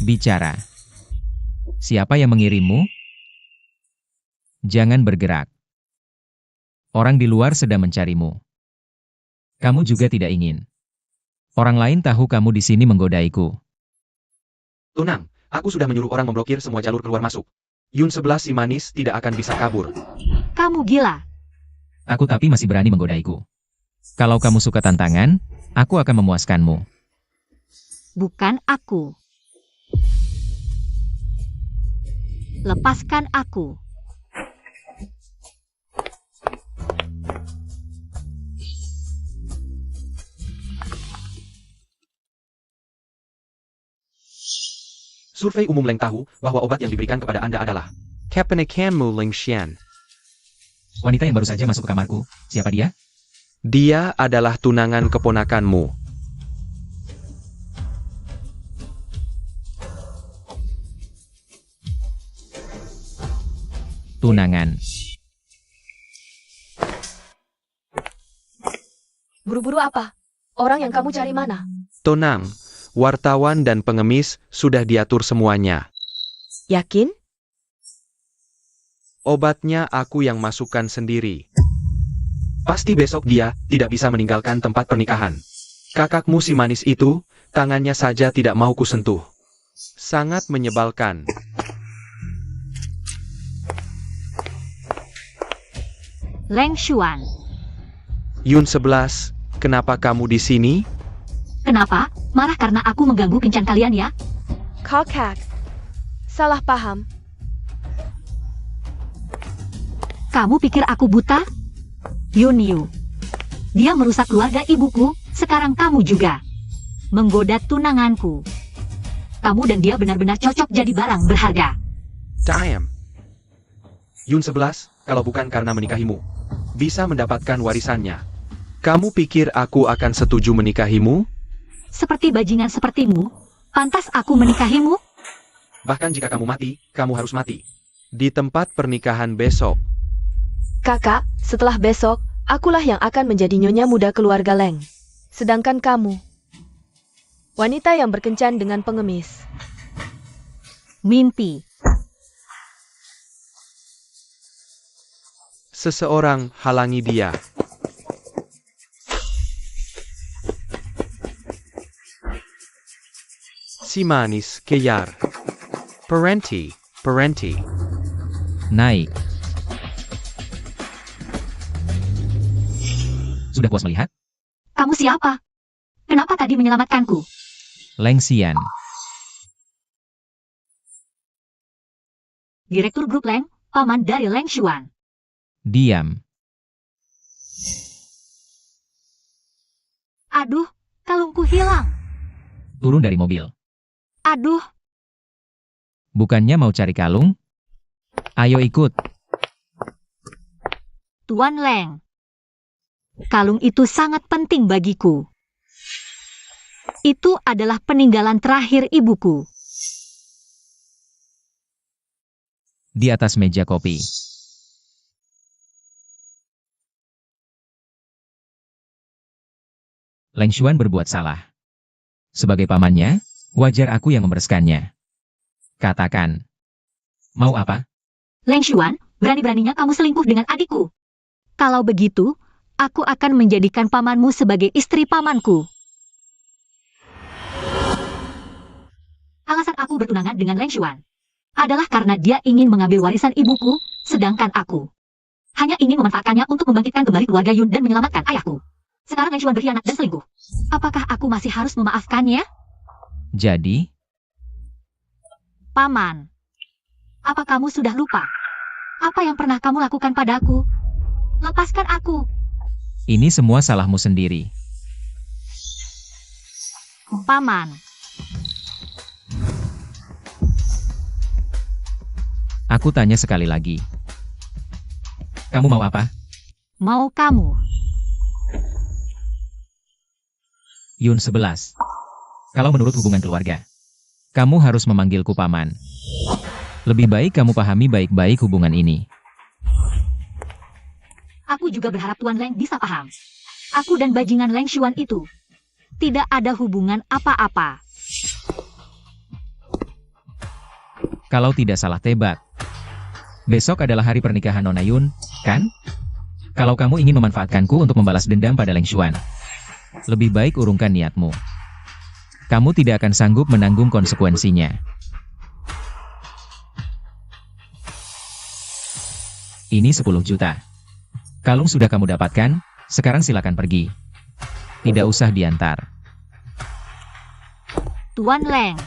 Bicara. Siapa yang mengirimmu? Jangan bergerak. Orang di luar sedang mencarimu. Kamu juga tidak ingin. Orang lain tahu kamu di sini menggodaiku. Tunang, aku sudah menyuruh orang memblokir semua jalur keluar masuk. Yun 11 si manis tidak akan bisa kabur. Kamu gila. Aku tapi masih berani menggodaiku. Kalau kamu suka tantangan, aku akan memuaskanmu. Bukan aku. Lepaskan aku. Survei umum Leng tahu bahwa obat yang diberikan kepada Anda adalah Kepenekanmu Ling Xian. Wanita yang baru saja masuk ke kamarku, siapa dia? Dia adalah tunangan keponakanmu. Tunangan. Buru-buru apa? Orang yang kamu cari mana? Tonang, wartawan dan pengemis sudah diatur semuanya. Yakin? Obatnya aku yang masukkan sendiri. Pasti besok dia tidak bisa meninggalkan tempat pernikahan. Kakakmu si manis itu, tangannya saja tidak mau kusentuh. Sangat menyebalkan. Leng Xuan. Yun 11, kenapa kamu di sini? Kenapa? Marah karena aku mengganggu kencan kalian ya? Kakak. Salah paham. Kamu pikir aku buta? Yun Yu. Dia merusak keluarga ibuku, sekarang kamu juga. Menggoda tunanganku. Kamu dan dia benar-benar cocok jadi barang berharga. Damn. Yun 11, kalau bukan karena menikahimu, bisa mendapatkan warisannya. Kamu pikir aku akan setuju menikahimu? Seperti bajingan sepertimu, pantas aku menikahimu? Bahkan jika kamu mati, kamu harus mati. Di tempat pernikahan besok. Kakak, setelah besok, akulah yang akan menjadi nyonya muda keluarga Leng. Sedangkan kamu, wanita yang berkencan dengan pengemis. Mimpi. Seseorang halangi dia. Si manis kejar. Parenti. Naik. Sudah puas melihat? Kamu siapa? Kenapa tadi menyelamatkanku? Leng Xian. Direktur Grup Leng, paman dari Leng Xuan. Diam. Aduh, kalungku hilang. Turun dari mobil. Aduh, Bukannya mau cari kalung? Ayo ikut. Tuan Leng. Kalung itu sangat penting bagiku. Itu adalah peninggalan terakhir ibuku. Di atas meja kopi. Leng Xuan berbuat salah. Sebagai pamannya, wajar aku yang membereskannya. Katakan. Mau apa? Leng Xuan, berani-beraninya kamu selingkuh dengan adikku. Kalau begitu, aku akan menjadikan pamanmu sebagai istri pamanku. Alasan aku bertunangan dengan Leng Xuan adalah karena dia ingin mengambil warisan ibuku, sedangkan aku hanya ingin memanfaatkannya untuk membangkitkan kembali keluarga Yun dan menyelamatkan ayahku. Sekarang Leng Xuan berkhianat dan selingkuh. Apakah aku masih harus memaafkannya? Jadi, Paman, apa kamu sudah lupa? Apa yang pernah kamu lakukan padaku? Lepaskan aku. ini semua salahmu sendiri. Paman, Aku tanya sekali lagi. Kamu mau apa? mau kamu. Yun 11. Kalau menurut hubungan keluarga, kamu harus memanggilku paman. Lebih baik kamu pahami baik-baik hubungan ini. Aku juga berharap Tuan Leng bisa paham. Aku dan bajingan Leng Xuan itu tidak ada hubungan apa-apa. Kalau tidak salah tebak, besok adalah hari pernikahan Nona Yun, kan? Kalau kamu ingin memanfaatkanku untuk membalas dendam pada Leng Xuan, lebih baik urungkan niatmu. Kamu tidak akan sanggup menanggung konsekuensinya. Ini 10 juta. Kalung sudah kamu dapatkan, sekarang silakan pergi. Tidak usah diantar. Tuan Leng.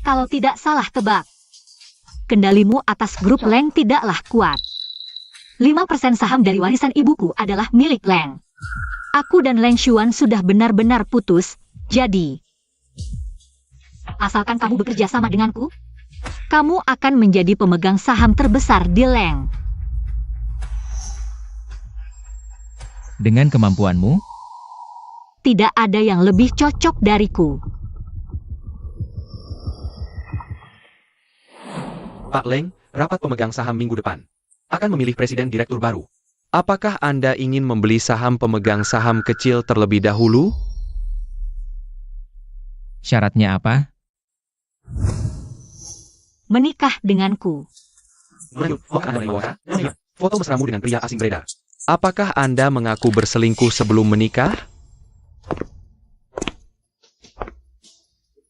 Kalau tidak salah tebak, kendalimu atas grup Leng tidaklah kuat. 5% saham dari warisan ibuku adalah milik Leng. Aku dan Leng Xuan sudah benar-benar putus, jadi asalkan kamu bekerja sama denganku, kamu akan menjadi pemegang saham terbesar di Leng. Dengan kemampuanmu, tidak ada yang lebih cocok dariku. Pak Leng, rapat pemegang saham minggu depan akan memilih presiden direktur baru. Apakah Anda ingin membeli saham pemegang saham kecil terlebih dahulu? syaratnya apa? Menikah denganku. Foto mesramu dengan pria asing beredar. Apakah Anda mengaku berselingkuh sebelum menikah?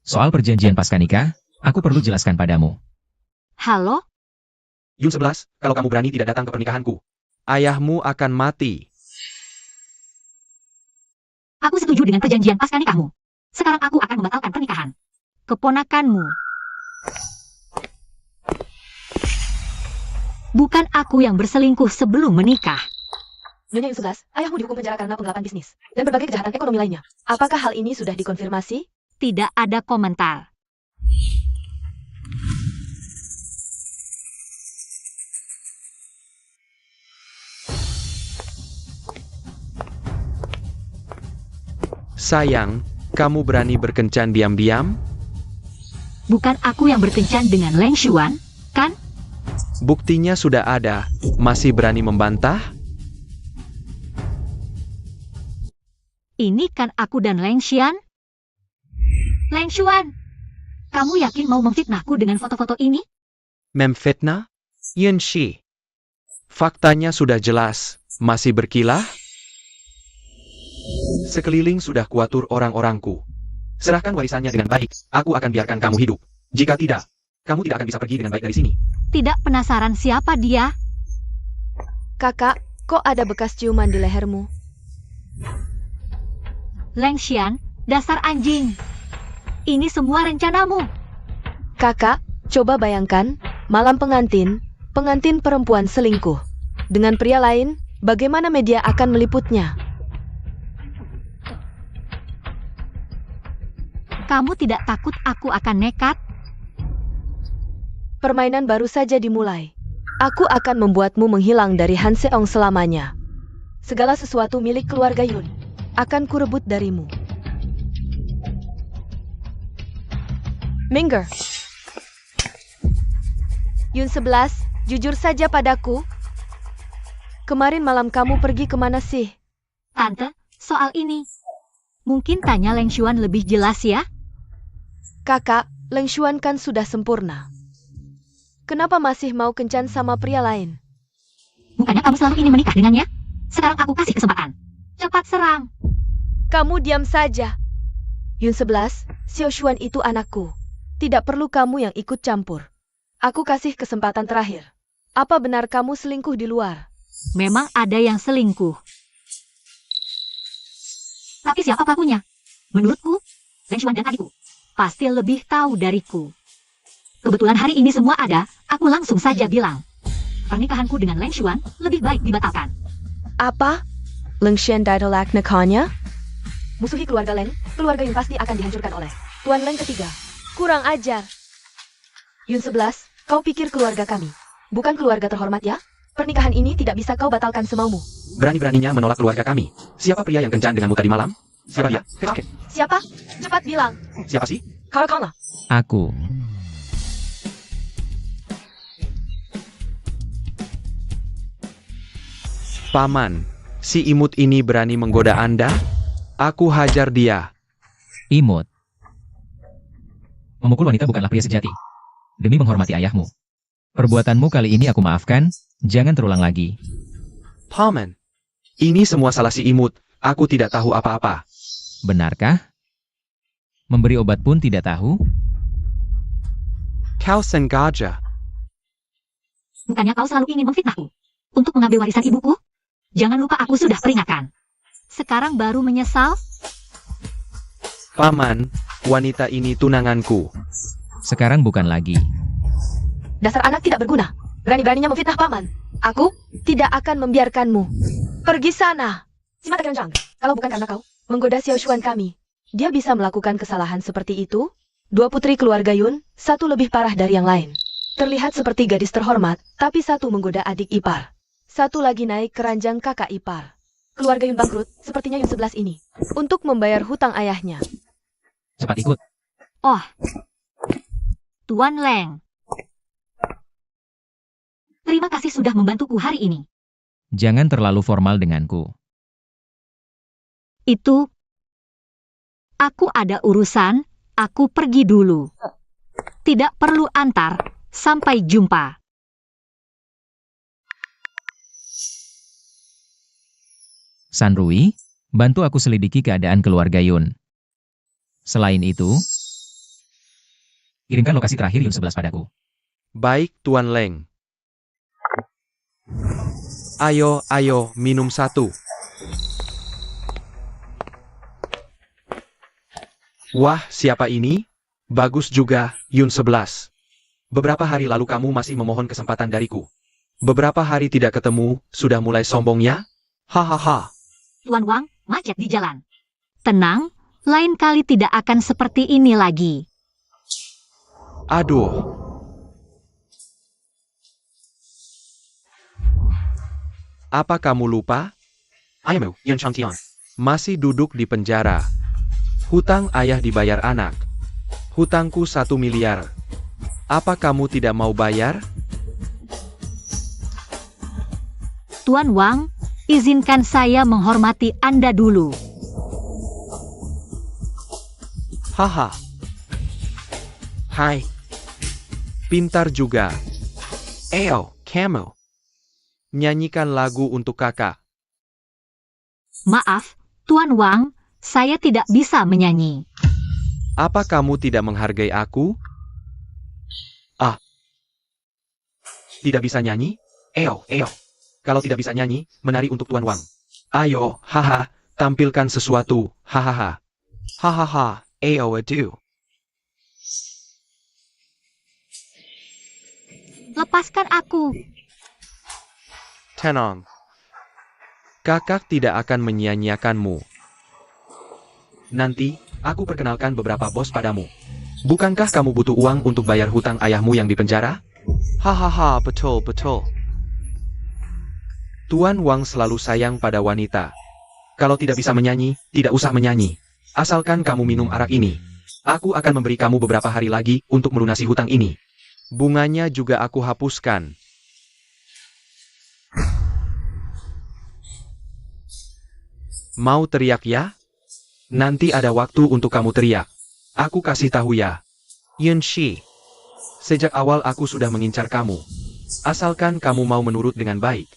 Soal perjanjian pasca nikah, aku perlu jelaskan padamu. Halo? Yun 11, kalau kamu berani tidak datang ke pernikahanku, ayahmu akan mati. Aku setuju dengan perjanjian pasca nikahmu. Sekarang aku akan membatalkan pernikahan. Keponakanmu. Bukan aku yang berselingkuh sebelum menikah. Nyonya Yun 11, ayahmu dihukum penjara karena penggelapan bisnis dan berbagai kejahatan ekonomi lainnya. Apakah hal ini sudah dikonfirmasi? Tidak ada komentar. Sayang, kamu berani berkencan diam-diam? Bukan aku yang berkencan dengan Leng Xuan, kan? Buktinya sudah ada, masih berani membantah? Ini kan aku dan Leng Xian. Leng Xuan, kamu yakin mau memfitnahku dengan foto-foto ini? Memfitnah? Yun Shi. Faktanya sudah jelas, masih berkilah? Sekeliling sudah kuatur orang-orangku. Serahkan warisannya dengan baik, aku akan biarkan kamu hidup. Jika tidak, kamu tidak akan bisa pergi dengan baik dari sini. Tidak penasaran siapa dia? Kakak, kok ada bekas ciuman di lehermu? Leng Xian, dasar anjing. Ini semua rencanamu. Kakak, coba bayangkan, malam pengantin perempuan selingkuh. Dengan pria lain, bagaimana media akan meliputnya? Kamu tidak takut aku akan nekat? Permainan baru saja dimulai. Aku akan membuatmu menghilang dari Han Seong selamanya. Segala sesuatu milik keluarga Yun akan kurebut darimu. Minger. Yun 11, jujur saja padaku. Kemarin malam kamu pergi kemana sih? Tante, soal ini. Mungkin tanya Leng Xuan lebih jelas ya? Kakak, Leng Xuan kan sudah sempurna. Kenapa masih mau kencan sama pria lain? Bukannya kamu selalu ingin menikah dengannya? Sekarang aku kasih kesempatan. Cepat serang. Kamu diam saja. Yun 11, Xiao Xuan itu anakku. Tidak perlu kamu yang ikut campur. Aku kasih kesempatan terakhir. Apa benar kamu selingkuh di luar? Memang ada yang selingkuh. Tapi siapa pelakunya? Menurutku, Leng Xuan dan adikku pasti lebih tahu dariku. Kebetulan hari ini semua ada, aku langsung saja bilang. Pernikahanku dengan Leng Xuan lebih baik dibatalkan. Apa? Leng Xian ditolak nikahnya? Musuhi keluarga Leng, keluarga Yun pasti akan dihancurkan oleh Tuan Leng ketiga. Kurang ajar. Yun 11, kau pikir keluarga kami bukan keluarga terhormat ya? Pernikahan ini tidak bisa kau batalkan semaumu. Berani-beraninya menolak keluarga kami. Siapa pria yang kencan denganmu tadi malam? Siapa dia? Siapa? Cepat bilang. Siapa sih? Karakana. Aku. Paman, si imut ini berani menggoda Anda? Aku hajar dia. Imut. Memukul wanita bukanlah pria sejati. Demi menghormati ayahmu. Perbuatanmu kali ini aku maafkan, jangan terulang lagi. Paman, ini semua salah si imut. Aku tidak tahu apa-apa. Benarkah? Memberi obat pun tidak tahu? Kau sengaja. Bukannya kau selalu ingin memfitnahku? Untuk mengambil warisan ibuku? Jangan lupa aku sudah peringatkan. Sekarang baru menyesal? Paman, wanita ini tunanganku. Sekarang bukan lagi. Dasar anak tidak berguna. Berani-beraninya memfitnah paman. Aku tidak akan membiarkanmu. Pergi sana. Si mata keranjang, kalau bukan karena kau menggoda Xiao Xuan kami, dia bisa melakukan kesalahan seperti itu? Dua putri keluarga Yun, satu lebih parah dari yang lain. Terlihat seperti gadis terhormat, tapi satu menggoda adik ipar. Satu lagi naik keranjang kakak ipar. Keluarga Yun bangkrut, sepertinya Yun 11 ini, untuk membayar hutang ayahnya. Cepat ikut. Oh, Tuan Leng. Terima kasih sudah membantuku hari ini. Jangan terlalu formal denganku. Itu, aku ada urusan, aku pergi dulu. Tidak perlu antar, sampai jumpa. Sanrui, bantu aku selidiki keadaan keluarga Yun. Selain itu, kirimkan lokasi terakhir Yun 11 padaku. Baik, Tuan Leng. Ayo, minum satu. Wah, siapa ini? Bagus juga, Yun 11. Beberapa hari lalu kamu masih memohon kesempatan dariku. Beberapa hari tidak ketemu, sudah mulai sombongnya? Hahaha. Tuan Wang, macet di jalan. Tenang, lain kali tidak akan seperti ini lagi. Aduh. Apa kamu lupa? Ayahmu, Yun Changtian, masih duduk di penjara. Hutang ayah dibayar anak. Hutangku 1 miliar. Apa kamu tidak mau bayar? Tuan Wang, izinkan saya menghormati Anda dulu. Haha. Hai. Pintar juga. Eo, kamu. Nyanyikan lagu untuk kakak. Maaf, Tuan Wang, saya tidak bisa menyanyi. Apa kamu tidak menghargai aku? Ah. Tidak bisa nyanyi? Eo. Kalau tidak bisa nyanyi, menari untuk Tuan Wang. Ayo, haha, tampilkan sesuatu, hahaha. Hahaha, ado. Lepaskan aku. Tenang. Kakak tidak akan menyia-nyiakanmu. Nanti, aku perkenalkan beberapa bos padamu. Bukankah kamu butuh uang untuk bayar hutang ayahmu yang dipenjara? Hahaha, betul. Tuan Wang selalu sayang pada wanita. Kalau tidak bisa menyanyi, tidak usah menyanyi. Asalkan kamu minum arak ini. Aku akan memberi kamu beberapa hari lagi untuk melunasi hutang ini. Bunganya juga aku hapuskan. Mau teriak ya? Nanti ada waktu untuk kamu teriak. Aku kasih tahu ya. Yun Shi. Sejak awal aku sudah mengincar kamu. Asalkan kamu mau menurut dengan baik.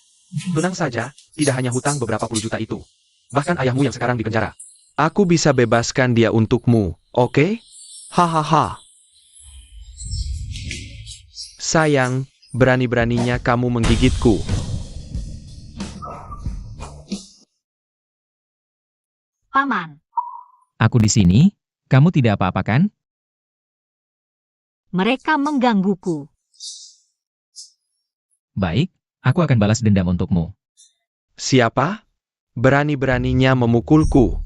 Tenang saja, tidak hanya hutang beberapa puluh juta itu. Bahkan ayahmu yang sekarang di penjara. Aku bisa bebaskan dia untukmu, oke? Hahaha. Sayang, berani-beraninya kamu menggigitku. Paman, Aku di sini, kamu tidak apa-apa kan? mereka menggangguku. Baik, aku akan balas dendam untukmu. Siapa? Berani-beraninya memukulku.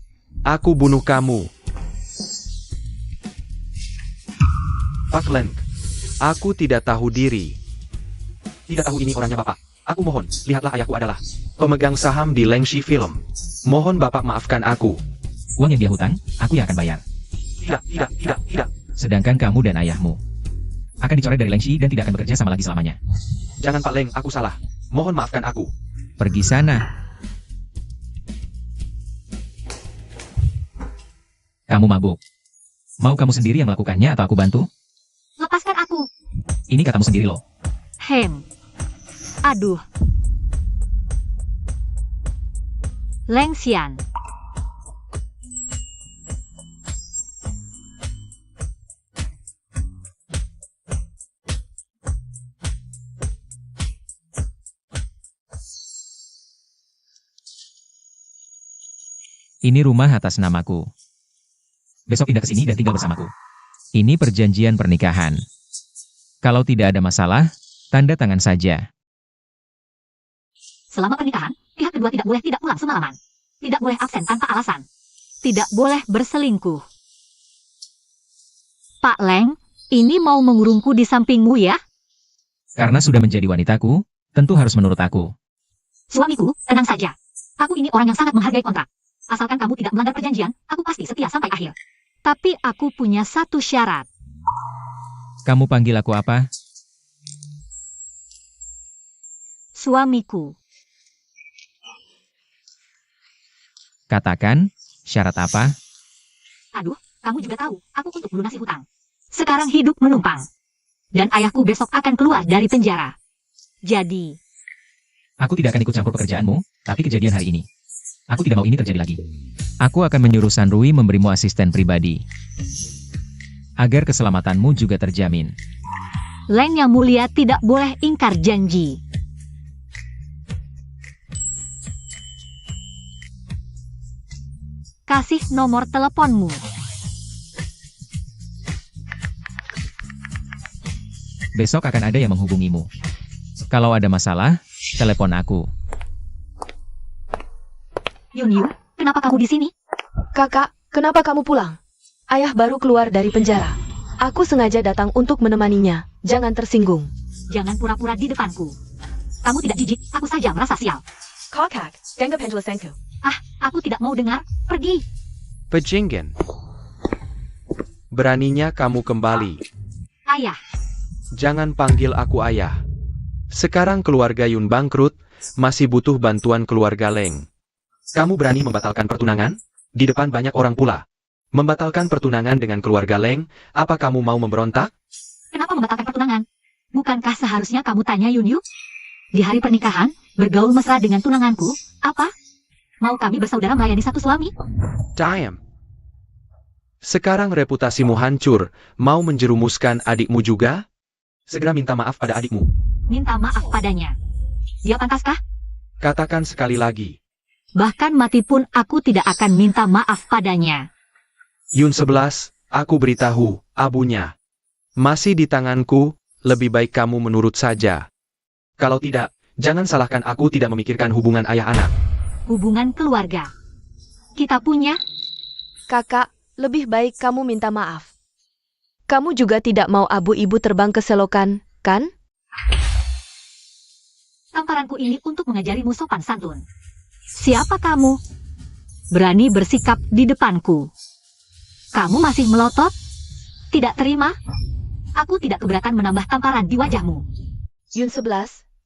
Aku bunuh kamu. Pak Leng, aku tidak tahu diri. Tidak tahu ini orangnya Bapak. Aku mohon, lihatlah ayahku adalah pemegang saham di Lengshi Film. Mohon Bapak maafkan aku. Uang yang dia hutang, aku yang akan bayar. Tidak. Sedangkan kamu dan ayahmu akan dicoret dari Lengshi dan tidak akan bekerja sama lagi selamanya. Jangan Pak Leng, aku salah. Mohon maafkan aku. Pergi sana. Kamu mabuk. Mau kamu sendiri yang melakukannya atau aku bantu? Lepaskan aku. Ini katamu sendiri loh. Aduh. Leng Xian. Ini rumah atas namaku. Besok pindah ke sini dan tinggal bersamaku. Ini perjanjian pernikahan. Kalau tidak ada masalah, tanda tangan saja. Selama pernikahan, pihak kedua tidak boleh tidak pulang semalaman. Tidak boleh absen tanpa alasan. Tidak boleh berselingkuh. Pak Leng, ini mau mengurungku di sampingmu ya? Karena sudah menjadi wanitaku, tentu harus menurut aku. Suamiku, tenang saja. Aku ini orang yang sangat menghargai kontrak. Asalkan kamu tidak melanggar perjanjian, aku pasti setia sampai akhir. Tapi aku punya satu syarat. Kamu panggil aku apa? Suamiku. Katakan, syarat apa? Aduh, kamu juga tahu, aku untuk melunasi hutang. Sekarang hidup menumpang. Dan ayahku besok akan keluar dari penjara. Jadi, Aku tidak akan ikut campur pekerjaanmu, tapi kejadian hari ini. Aku tidak mau ini terjadi lagi. Aku akan menyuruh San Rui memberimu asisten pribadi. Agar keselamatanmu juga terjamin. Leng yang mulia tidak boleh ingkar janji. Kasih nomor teleponmu. Besok akan ada yang menghubungimu. Kalau ada masalah, telepon aku. Yunyu, kenapa kamu di sini? Kakak, kenapa kamu pulang? Ayah baru keluar dari penjara. Aku sengaja datang untuk menemaninya. Jangan tersinggung. Jangan pura-pura di depanku. Kamu tidak jijik, aku saja merasa sial. Kakak, dengar penjelasanku. Aku tidak mau dengar. Pergi. Pejinggen. Beraninya kamu kembali. Ayah, Jangan panggil aku ayah. Sekarang keluarga Yun bangkrut, masih butuh bantuan keluarga Leng. Kamu berani membatalkan pertunangan? Di depan banyak orang pula. Membatalkan pertunangan dengan keluarga Leng, apa kamu mau memberontak? kenapa membatalkan pertunangan? Bukankah seharusnya kamu tanya Yunyu? Di hari pernikahan, bergaul mesra dengan tunanganku, apa? Mau kami bersaudara melayani satu suami? Damn. Sekarang reputasimu hancur, mau menjerumuskan adikmu juga? Segera minta maaf pada adikmu. Minta maaf padanya. Dia pantaskah? Katakan sekali lagi. Bahkan mati pun aku tidak akan minta maaf padanya. Yun 11, aku beritahu, abunya. Masih di tanganku, lebih baik kamu menurut saja. Kalau tidak, jangan salahkan aku tidak memikirkan hubungan ayah anak. Hubungan keluarga. Kita punya. Kakak, lebih baik kamu minta maaf. Kamu juga tidak mau abu ibu terbang ke selokan, kan? Tamparanku ini untuk mengajarimu sopan santun. Siapa kamu? Berani bersikap di depanku. Kamu masih melotot? Tidak terima? Aku tidak keberatan menambah tamparan di wajahmu. Yun 11,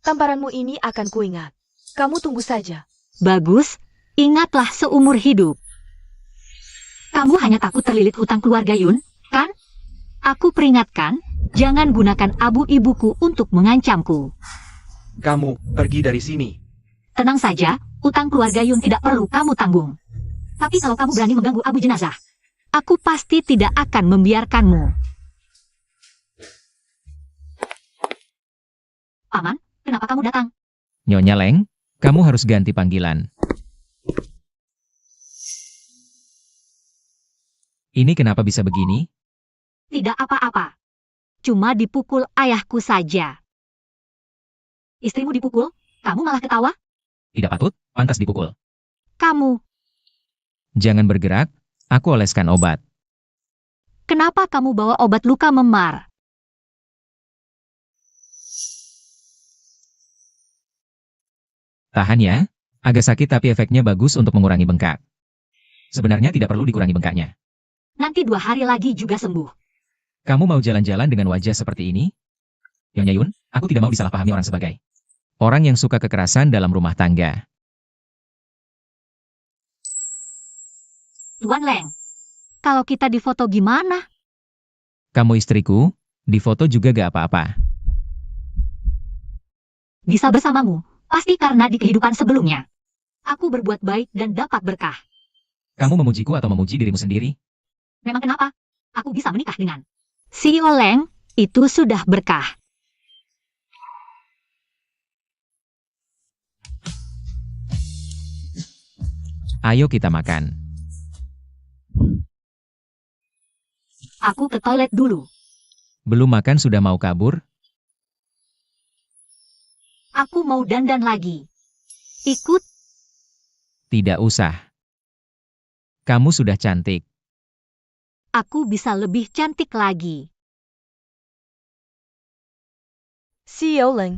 tamparanmu ini akan kuingat. Kamu tunggu saja. Bagus, ingatlah seumur hidup. Kamu hanya takut terlilit hutang keluarga Yun, kan? Aku peringatkan, jangan gunakan abu ibuku untuk mengancamku. Kamu, pergi dari sini. Tenang saja, utang keluarga Yun tidak perlu kamu tanggung. Tapi kalau kamu berani mengganggu abu jenazah, aku pasti tidak akan membiarkanmu. Paman, kenapa kamu datang? Nyonya Leng, kamu harus ganti panggilan. Ini kenapa bisa begini? Tidak apa-apa. Cuma dipukul ayahku saja. Istrimu dipukul, kamu malah ketawa? Tidak patut, pantas dipukul. Kamu, Jangan bergerak, aku oleskan obat. kenapa kamu bawa obat luka memar? Tahan ya, agak sakit tapi efeknya bagus untuk mengurangi bengkak. Sebenarnya tidak perlu dikurangi bengkaknya. Nanti 2 hari lagi juga sembuh. Kamu mau jalan-jalan dengan wajah seperti ini? Nyonya Yun, aku tidak mau disalahpahami orang sebagai Orang yang suka kekerasan dalam rumah tangga. Tuan Leng, kalau kita difoto gimana? Kamu istriku, di foto juga gak apa-apa. Bisa bersamamu, pasti karena di kehidupan sebelumnya. Aku berbuat baik dan dapat berkah. Kamu memujiku atau memuji dirimu sendiri? Memang kenapa? Aku bisa menikah dengan si Oleng, itu sudah berkah. Ayo kita makan. Aku ke toilet dulu. Belum makan sudah mau kabur? Aku mau dandan lagi. Ikut. Tidak usah. Kamu sudah cantik. Aku bisa lebih cantik lagi. CEO Leng.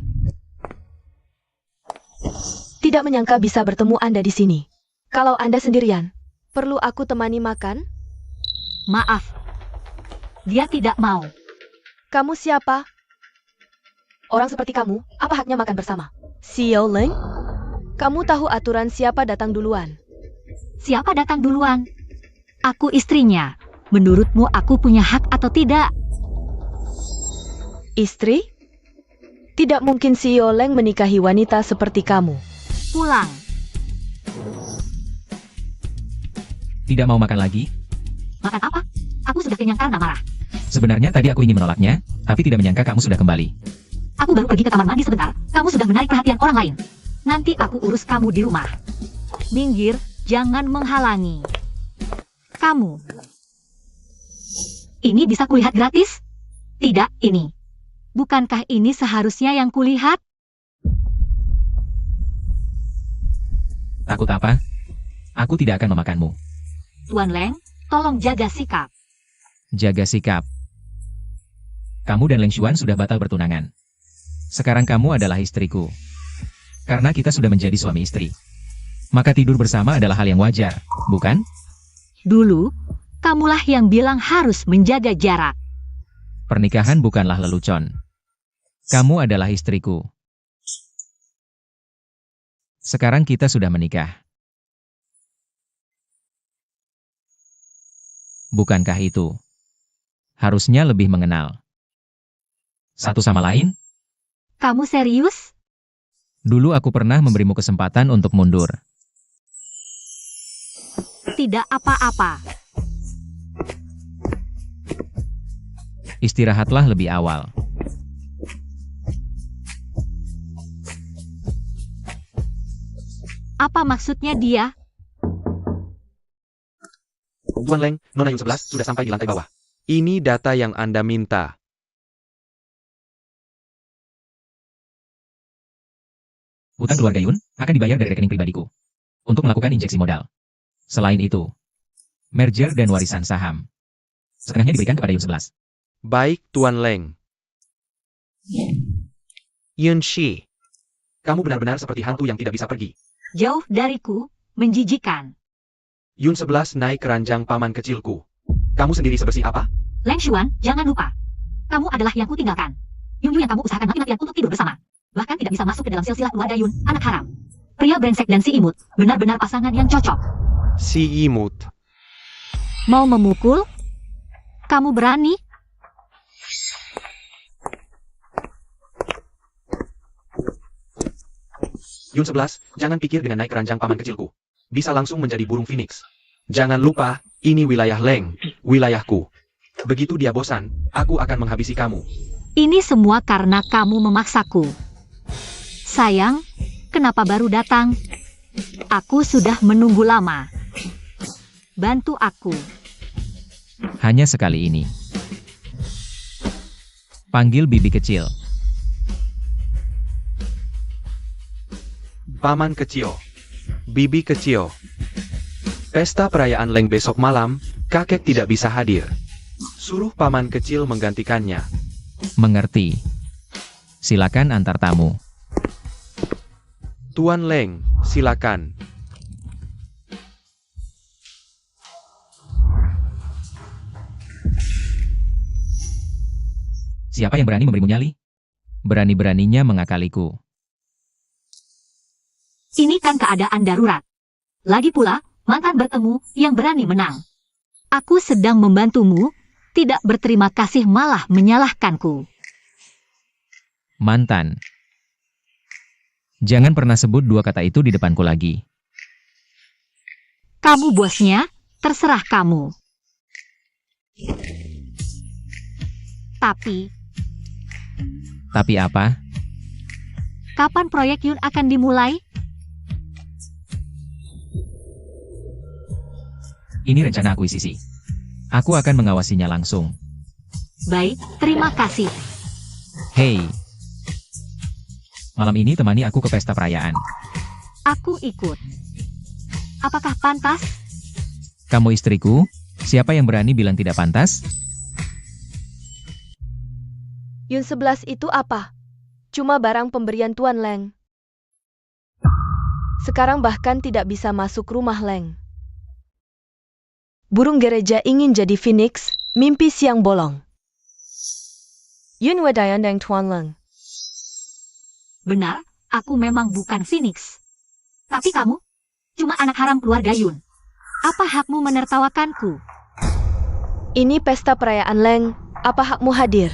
Tidak menyangka bisa bertemu Anda di sini. Kalau Anda sendirian, perlu aku temani makan? Maaf. Dia tidak mau. Kamu siapa? Orang seperti kamu, apa haknya makan bersama? CEO Leng? Kamu tahu aturan siapa datang duluan? Siapa datang duluan? Aku istrinya. Menurutmu aku punya hak atau tidak? Istri? Tidak mungkin CEO Leng menikahi wanita seperti kamu. Pulang. Tidak mau makan lagi? Makan apa? Aku sudah kenyang karena marah. Sebenarnya tadi aku ingin menolaknya, tapi tidak menyangka kamu sudah kembali. Aku baru pergi ke kamar mandi sebentar. Kamu sudah menarik perhatian orang lain. Nanti aku urus kamu di rumah. Minggir, jangan menghalangi. Kamu. Ini bisa kulihat gratis? Tidak, ini. Bukankah ini seharusnya yang kulihat? Takut apa? Aku tidak akan memakanmu. Tuan Leng, tolong jaga sikap. Jaga sikap. Kamu dan Leng Xuan sudah batal bertunangan. Sekarang kamu adalah istriku. Karena kita sudah menjadi suami istri. Maka tidur bersama adalah hal yang wajar, bukan? Dulu, kamulah yang bilang harus menjaga jarak. Pernikahan bukanlah lelucon. Kamu adalah istriku. Sekarang kita sudah menikah. Bukankah itu? Harusnya lebih mengenal satu sama lain? Kamu serius? Dulu aku pernah memberimu kesempatan untuk mundur. Tidak apa-apa. Istirahatlah lebih awal. Apa maksudnya dia? Tuan Leng, Nona Yun 11 sudah sampai di lantai bawah. Ini data yang Anda minta. Hutang keluarga Yun akan dibayar dari rekening pribadiku untuk melakukan injeksi modal. Selain itu, merger dan warisan saham setengahnya diberikan kepada Yun 11. Baik, Tuan Leng. Yun Shi, kamu benar-benar seperti hantu yang tidak bisa pergi. Jauh dariku, menjijikan. Yun 11 naik keranjang paman kecilku. Kamu sendiri sebersih apa? Leng Xuan, jangan lupa. Kamu adalah yang kutinggalkan. Yun yang kamu usahakan mati-matian untuk tidur bersama. Bahkan tidak bisa masuk ke dalam silsilah keluarga Yun, anak haram. Pria brengsek dan si imut, benar-benar pasangan yang cocok. Si imut. Mau memukul? Kamu berani? Yun 11, jangan pikir dengan naik keranjang paman kecilku. Bisa langsung menjadi burung phoenix. Jangan lupa, ini wilayah Leng, wilayahku. Begitu dia bosan, aku akan menghabisi kamu. Ini semua karena kamu memaksaku. Sayang, kenapa baru datang? Aku sudah menunggu lama. Bantu aku. Hanya sekali ini. Panggil bibi kecil. Paman kecil. Bibi kecil. Pesta perayaan Leng besok malam, kakek tidak bisa hadir. Suruh paman kecil menggantikannya. Mengerti. Silakan antar tamu. Tuan Leng, silakan. Siapa yang berani memberimu nyali? Berani-beraninya mengakaliku. Ini kan keadaan darurat. Lagi pula, mantan bertemu yang berani menang. Aku sedang membantumu, tidak berterima kasih malah menyalahkanku. Mantan. Jangan pernah sebut dua kata itu di depanku lagi. Kamu bosnya, terserah kamu. Tapi apa? Kapan proyek Yun akan dimulai? Ini rencana akuisisi. Aku akan mengawasinya langsung. Baik, terima kasih. Hei. Malam ini temani aku ke pesta perayaan. Aku ikut. Apakah pantas? Kamu istriku? Siapa yang berani bilang tidak pantas? Yun 11 itu apa? Cuma barang pemberian Tuan Leng. Sekarang bahkan tidak bisa masuk rumah Leng. Burung gereja ingin jadi phoenix, mimpi siang bolong. Yun wedayandang Tuan Leng. Benar, aku memang bukan Phoenix. Tapi kamu, cuma anak haram keluarga Yun. Apa hakmu menertawakanku? Ini pesta perayaan Leng, apa hakmu hadir?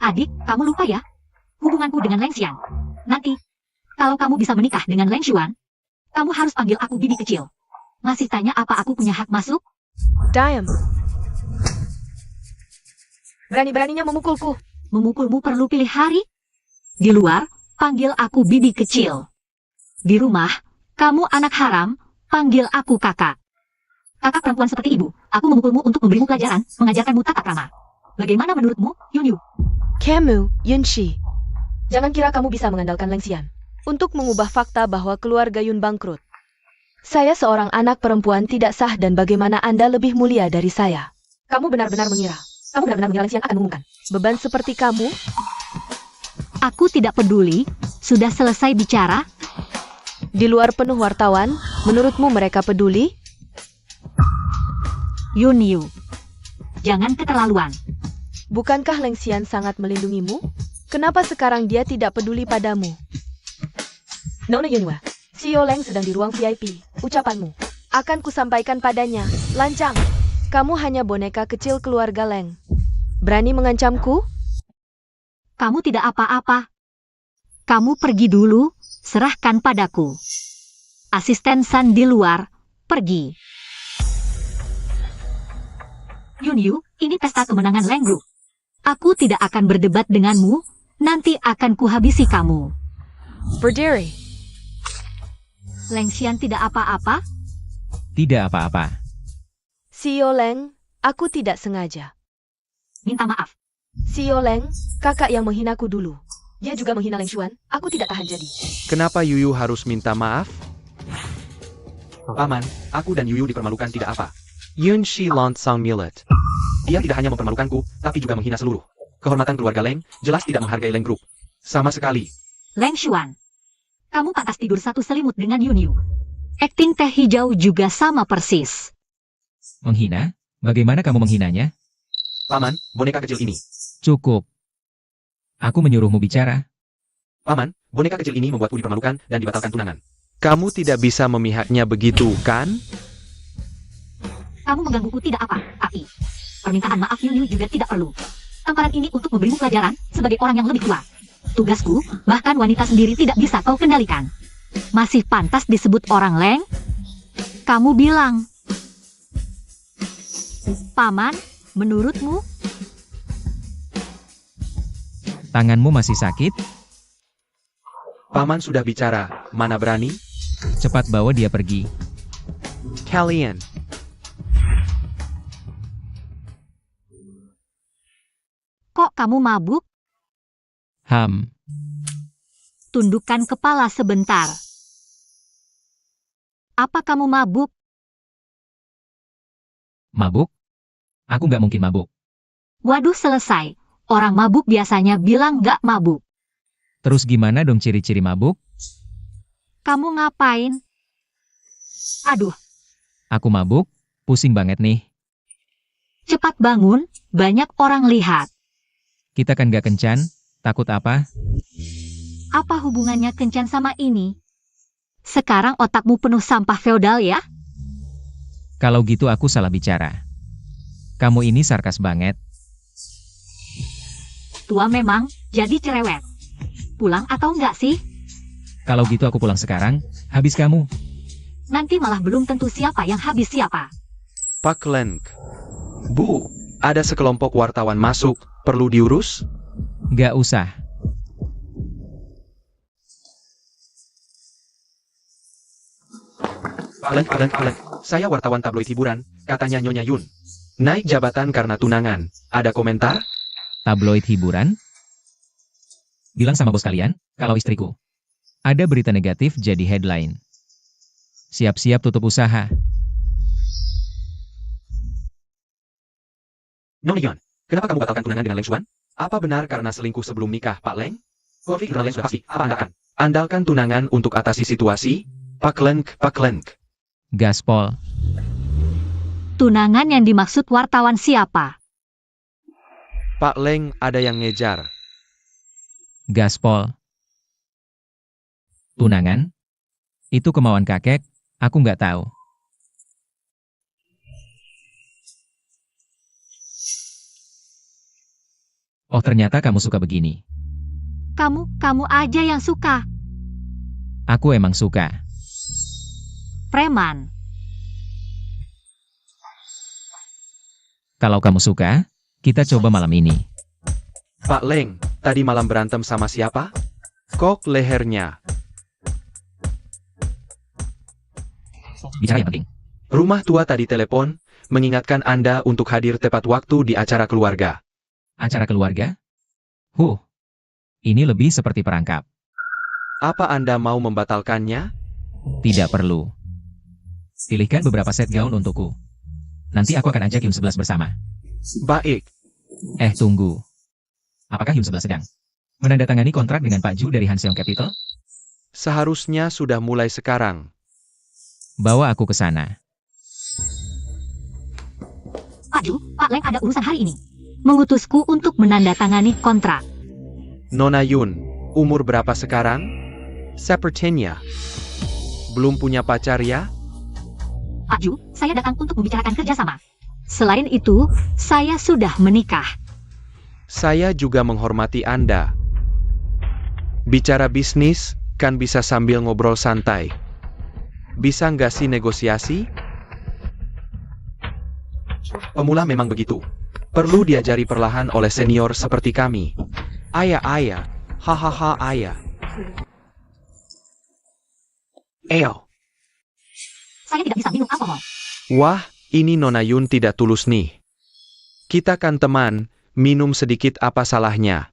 Adik, kamu lupa ya? Hubunganku dengan Leng Xian. Nanti, kalau kamu bisa menikah dengan Leng Xuan, kamu harus panggil aku bibi kecil. Masih tanya apa aku punya hak masuk? Diam. Berani-beraninya memukulku. Memukulmu perlu pilih hari? Di luar, panggil aku bibi kecil. Di rumah, kamu anak haram, panggil aku kakak. Kakak perempuan seperti ibu, aku memukulmu untuk memberimu pelajaran, mengajarkanmu tata krama. Bagaimana menurutmu, Yun Yu? Kamu, Yunshi. Jangan kira kamu bisa mengandalkan Leng Xian untuk mengubah fakta bahwa keluarga Yun bangkrut. Saya seorang anak perempuan tidak sah dan bagaimana Anda lebih mulia dari saya? Kamu benar-benar mengira Leng Xian akan mengumumkan beban seperti kamu? Aku tidak peduli, sudah selesai bicara? Di luar penuh wartawan, menurutmu mereka peduli? Yun Yu, jangan keterlaluan. Bukankah Leng Xian sangat melindungimu? Kenapa sekarang dia tidak peduli padamu? Nona Yunwa, CEO Leng sedang di ruang VIP. Ucapanmu akan kusampaikan padanya. Lancang, kamu hanya boneka kecil keluarga Leng. Berani mengancamku? Kamu tidak apa-apa. Kamu pergi dulu, serahkan padaku. Asisten San di luar, pergi. Yun Yu, ini pesta kemenangan Leng Group. Aku tidak akan berdebat denganmu, nanti akan kuhabisi kamu. Berdiri. Leng Xian tidak apa-apa? Tidak apa-apa. CEO Leng, aku tidak sengaja. Minta maaf. CEO Leng, kakak yang menghinaku dulu. Dia juga menghina Leng Xuan, aku tidak tahan jadi. Kenapa Yuyu harus minta maaf? Paman, aku dan Yuyu dipermalukan tidak apa. Yunshi Lansang Millet. Dia tidak hanya mempermalukanku, tapi juga menghina seluruh kehormatan keluarga Leng, jelas tidak menghargai Leng Group. Sama sekali. Leng Xuan, kamu pantas tidur satu selimut dengan Yun Yu. Akting teh hijau juga sama persis. Menghina? Bagaimana kamu menghinanya? Paman, boneka kecil ini. Cukup. Aku menyuruhmu bicara. Paman, boneka kecil ini membuatku dipermalukan dan dibatalkan tunangan. Kamu tidak bisa memihaknya begitu, kan? Kamu menggangguku tidak apa, tapi permintaan maaf Yun Yu juga tidak perlu. Tamparan ini untuk memberimu pelajaran sebagai orang yang lebih tua. Tugasku, bahkan wanita sendiri tidak bisa kau kendalikan. Masih pantas disebut orang Leng? Kamu bilang. Paman, menurutmu? Tanganmu masih sakit? Paman sudah bicara, mana berani? Cepat bawa dia pergi. Kalian. Kok kamu mabuk? Tundukkan kepala sebentar. Apa kamu mabuk? Mabuk? Aku nggak mungkin mabuk. Waduh, selesai. Orang mabuk biasanya bilang nggak mabuk. Terus gimana dong ciri-ciri mabuk? Kamu ngapain? Aduh, Aku mabuk, pusing banget nih. cepat bangun, banyak orang lihat. Kita kan gak kencan, takut apa? Apa hubungannya kencan sama ini? Sekarang otakmu penuh sampah feodal ya? Kalau gitu aku salah bicara. Kamu ini sarkas banget. Tua memang, jadi cerewet. Pulang atau enggak sih? Kalau gitu aku pulang sekarang, habis kamu. Nanti malah belum tentu siapa yang habis siapa. Pak Leng. Bu, ada sekelompok wartawan masuk, perlu diurus? Gak usah. Pak Leng. Saya wartawan tabloid hiburan, katanya Nyonya Yun. Naik jabatan karena tunangan. Ada komentar? Tabloid hiburan? Bilang sama bos kalian, kalau istriku. Ada berita negatif jadi headline. Siap-siap tutup usaha. Nyonya Yun, kenapa kamu batalkan tunangan dengan Leng Xuan? Apa benar karena selingkuh sebelum nikah, Pak Leng? Konflik dengan Leng sudah pasti, apa andalkan? Andalkan tunangan untuk atasi situasi? Pak Leng. Gaspol. Tunangan yang dimaksud wartawan siapa? Pak Leng, ada yang ngejar. Gaspol. Tunangan? Itu kemauan kakek, aku nggak tahu. Oh ternyata kamu suka begini. Kamu aja yang suka. Aku emang suka. Preman. Kalau kamu suka, kita coba malam ini. Pak Leng, tadi malam berantem sama siapa? Kok lehernya. Bicara yang penting. Rumah tua tadi telepon, mengingatkan Anda untuk hadir tepat waktu di acara keluarga. Acara keluarga? Ini lebih seperti perangkap. Apa Anda mau membatalkannya? Tidak perlu. Pilihkan beberapa set gaun untukku. Nanti aku akan ajak Hyun 11 bersama. Baik. Tunggu. Apakah Hyun 11 sedang menandatangani kontrak dengan Pak Ju dari Hanseong Capital? Seharusnya sudah mulai sekarang. Bawa aku ke sana. Pak Ju, Pak Leng ada urusan hari ini. Mengutusku untuk menandatangani kontrak. Nona Yun, umur berapa sekarang? Sepertinya. Belum punya pacar ya? Pak Ju, saya datang untuk membicarakan kerjasama. Selain itu, saya sudah menikah. Saya juga menghormati Anda. Bicara bisnis, kan bisa sambil ngobrol santai. Bisa nggak sih negosiasi? Pemula memang begitu. Perlu diajari perlahan oleh senior seperti kami. Ayah. Hahaha ayah. Eyo. Saya tidak bisa minum alkohol. Wah, ini Nona Yun tidak tulus nih. Kita kan teman, minum sedikit apa salahnya?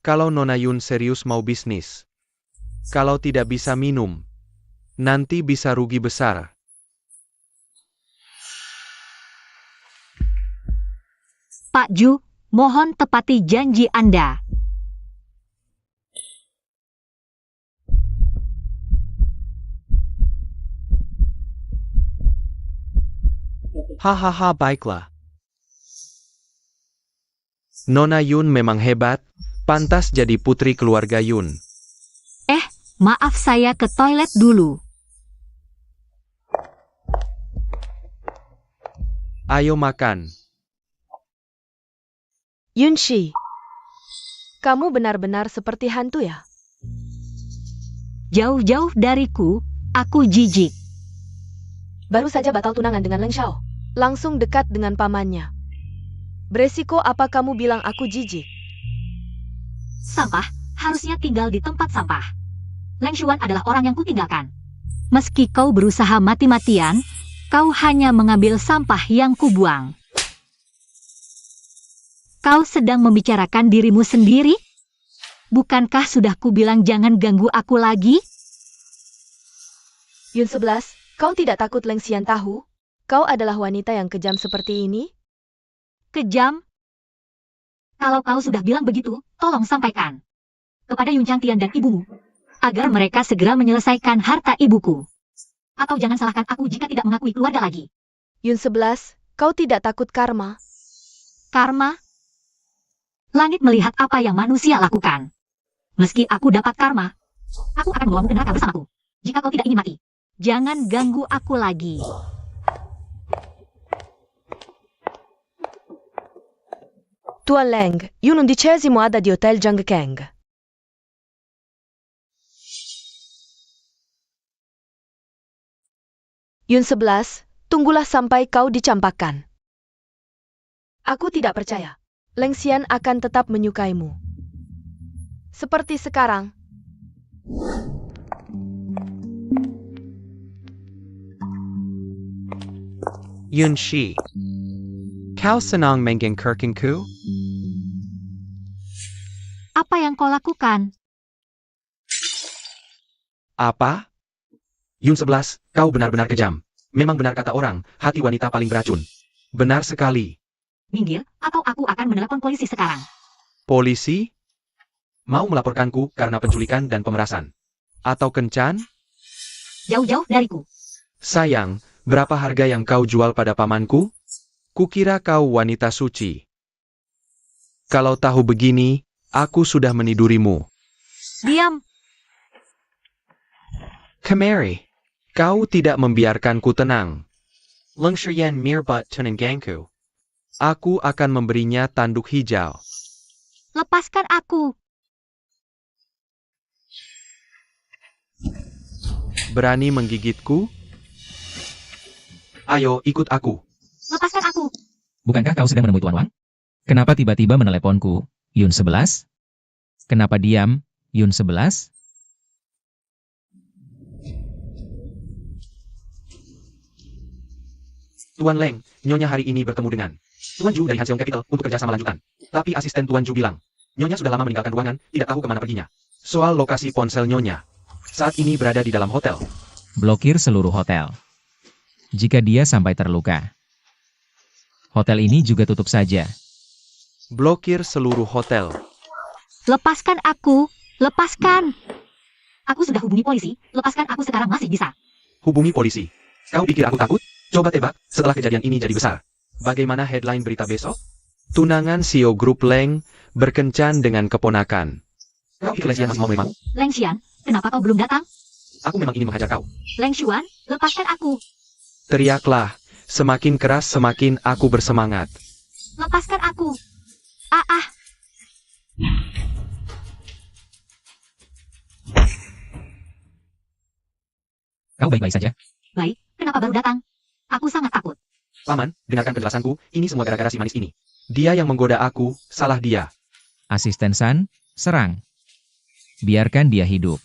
Kalau Nona Yun serius mau bisnis. Kalau tidak bisa minum, nanti bisa rugi besar. Pak Ju, mohon tepati janji Anda. Hahaha baiklah. Nona Yun memang hebat, pantas jadi putri keluarga Yun. Maaf saya ke toilet dulu. Ayo makan. Yunshi, kamu benar-benar seperti hantu ya? Jauh-jauh dariku, aku jijik. Baru saja batal tunangan dengan Leng Xiao. Langsung dekat dengan pamannya. Beresiko apa kamu bilang aku jijik? Sampah, harusnya tinggal di tempat sampah. Leng Xuan adalah orang yang kutinggalkan. Meski kau berusaha mati-matian, kau hanya mengambil sampah yang kubuang. Kau sedang membicarakan dirimu sendiri? Bukankah sudah kubilang jangan ganggu aku lagi? Yun 11, kau tidak takut Leng Xian tahu? Kau adalah wanita yang kejam seperti ini? Kejam? Kalau kau sudah bilang begitu, tolong sampaikan kepada Yun Changtian dan ibumu, agar mereka segera menyelesaikan harta ibuku. Atau jangan salahkan aku jika tidak mengakui keluarga lagi. Yun 11, kau tidak takut karma? Karma? Langit melihat apa yang manusia lakukan. Meski aku dapat karma, aku akan membawamu ke neraka bersamaku. Jika kau tidak ingin mati, jangan ganggu aku lagi. Tuan Leng, Yun 11° ada di Hotel Jang Keng. Yun 11, tunggulah sampai kau dicampakkan. Aku tidak percaya. Leng Xian akan tetap menyukaimu. Seperti sekarang. Yun Shi. Kau senang menggengkerkanku? Apa yang kau lakukan? Apa? Yun 11, kau benar-benar kejam. Memang benar kata orang, hati wanita paling beracun. Benar sekali. Minggir, atau aku akan menelepon polisi sekarang. Polisi? Mau melaporkanku karena penculikan dan pemerasan? Atau kencan? Jauh-jauh dariku. Sayang, berapa harga yang kau jual pada pamanku? Kukira kau wanita suci. Kalau tahu begini, aku sudah menidurimu. Diam. Kemari. Kau tidak membiarkanku tenang. Leng Shiyan mirbat tunenggangku. Aku akan memberinya tanduk hijau. Lepaskan aku. Berani menggigitku? Ayo, ikut aku. Lepaskan aku. Bukankah kau sedang menemui Tuan Wang? Kenapa tiba-tiba meneleponku, Yun 11? Kenapa diam, Yun 11? Tuan Leng, Nyonya hari ini bertemu dengan Tuan Ju dari Hanseong Capital untuk kerjasama lanjutan. Tapi asisten Tuan Ju bilang, Nyonya sudah lama meninggalkan ruangan, tidak tahu kemana perginya. Soal lokasi ponsel Nyonya, saat ini berada di dalam hotel. Blokir seluruh hotel. Jika dia sampai terluka, hotel ini juga tutup saja. Blokir seluruh hotel. Lepaskan aku. Lepaskan. Aku sudah hubungi polisi. Lepaskan aku sekarang masih bisa. Hubungi polisi. Kau pikir aku takut? Coba tebak, setelah kejadian ini jadi besar. Bagaimana headline berita besok? Tunangan CEO Grup Leng berkencan dengan keponakan. Kau pikir Leng Xian masih mau memang? Leng Xian, kenapa kau belum datang? Aku memang ingin menghajar kau. Leng Xuan, lepaskan aku. Teriaklah, semakin keras semakin aku bersemangat. Lepaskan aku. Ah. Kau baik-baik saja? Baik, kenapa baru datang? Aku sangat takut. Paman, dengarkan penjelasanku, ini semua gara-gara si manis ini. Dia yang menggoda aku, salah dia. Asisten San, serang. Biarkan dia hidup.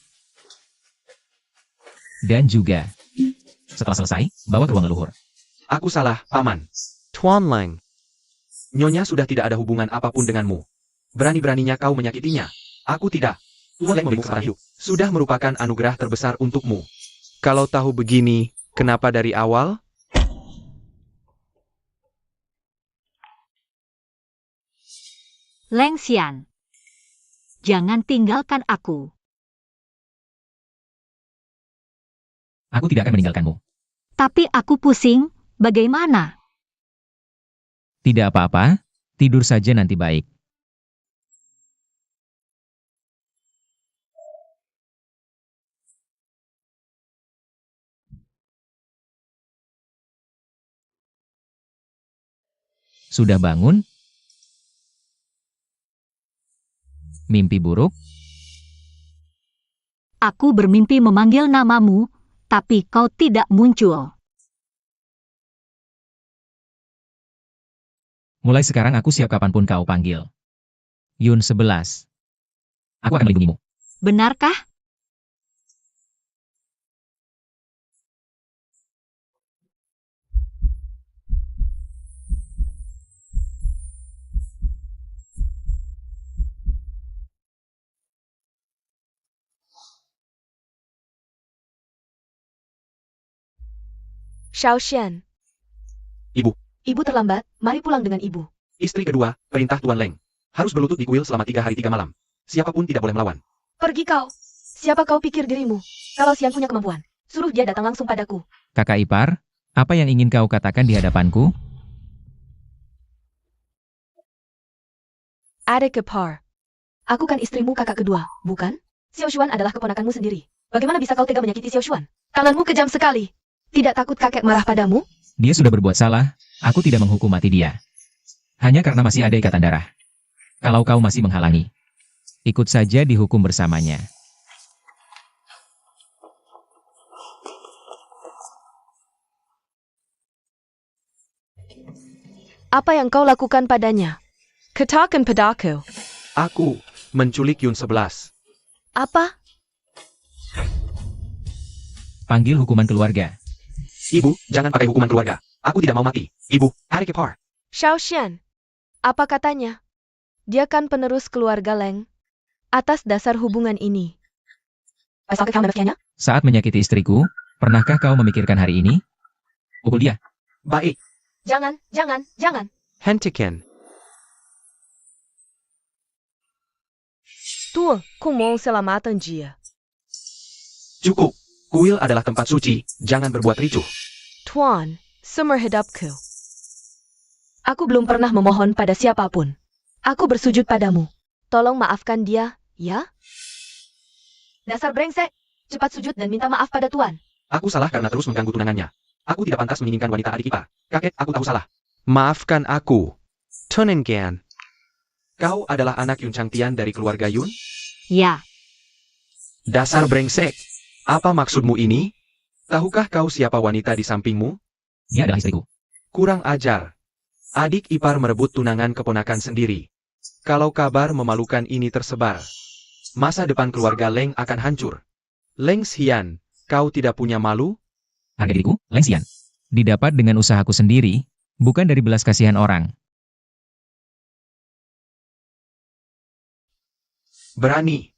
Dan juga, setelah selesai, bawa ke ruang leluhur. Aku salah, Paman. Tuan Leng. Nyonya sudah tidak ada hubungan apapun denganmu. Berani-beraninya kau menyakitinya. Aku tidak. Tuan Leng memberimu kesempatan hidup. Sudah merupakan anugerah terbesar untukmu. Kalau tahu begini, kenapa dari awal? Leng Xian, jangan tinggalkan aku. Aku tidak akan meninggalkanmu. Tapi aku pusing, bagaimana? Tidak apa-apa, tidur saja nanti baik. Sudah bangun? Mimpi buruk? Aku bermimpi memanggil namamu, tapi kau tidak muncul. Mulai sekarang aku siap kapanpun kau panggil. Yun 11. Aku akan melindungimu. Benarkah? Xiao Xian. Ibu. Ibu terlambat, mari pulang dengan ibu. Istri kedua, perintah Tuan Leng. Harus berlutut di kuil selama 3 hari 3 malam. Siapapun tidak boleh melawan. Pergi kau. Siapa kau pikir dirimu? Kalau Xian punya kemampuan, suruh dia datang langsung padaku. Kakak ipar, apa yang ingin kau katakan di hadapanku? Adik ipar. Aku kan istrimu kakak kedua, bukan? Xiao Xuan adalah keponakanmu sendiri. Bagaimana bisa kau tega menyakiti Xiao Xuan? Tanganmu kejam sekali. Tidak takut kakek marah padamu? Dia sudah berbuat salah, aku tidak menghukum mati dia. Hanya karena masih ada ikatan darah. Kalau kau masih menghalangi, ikut saja dihukum bersamanya. Apa yang kau lakukan padanya? Katakan padaku. Aku menculik Yun 11. Apa? Panggil hukuman keluarga. Ibu, jangan pakai hukuman keluarga. Aku tidak mau mati. Ibu, tarik kepar. Xiao Xian. Apa katanya? Dia kan penerus keluarga Leng. Atas dasar hubungan ini. Asalkan kau menafikannya? Saat menyakiti istriku, pernahkah kau memikirkan hari ini? Pukul dia. Baik. Jangan. Hentikan. Tuh, kumong selamatan dia. Cukup. Kuil adalah tempat suci. Jangan berbuat ricuh. Tuan, seumur hidupku. Aku belum pernah memohon pada siapapun. Aku bersujud padamu. Tolong maafkan dia, ya? Dasar brengsek. Cepat sujud dan minta maaf pada Tuan. Aku salah karena terus mengganggu tunangannya. Aku tidak pantas menginginkan wanita adik ipar. Kakek, aku tahu salah. Maafkan aku. Tunengan. Kau adalah anak Yun Changtian dari keluarga Yun? Ya, Dasar brengsek. Apa maksudmu ini? Tahukah kau siapa wanita di sampingmu? Dia adalah istriku. Kurang ajar. Adik ipar merebut tunangan keponakan sendiri. Kalau kabar memalukan ini tersebar, masa depan keluarga Leng akan hancur. Leng Xian, kau tidak punya malu? Harga diriku, Leng Xian. Didapat dengan usahaku sendiri, bukan dari belas kasihan orang. Berani.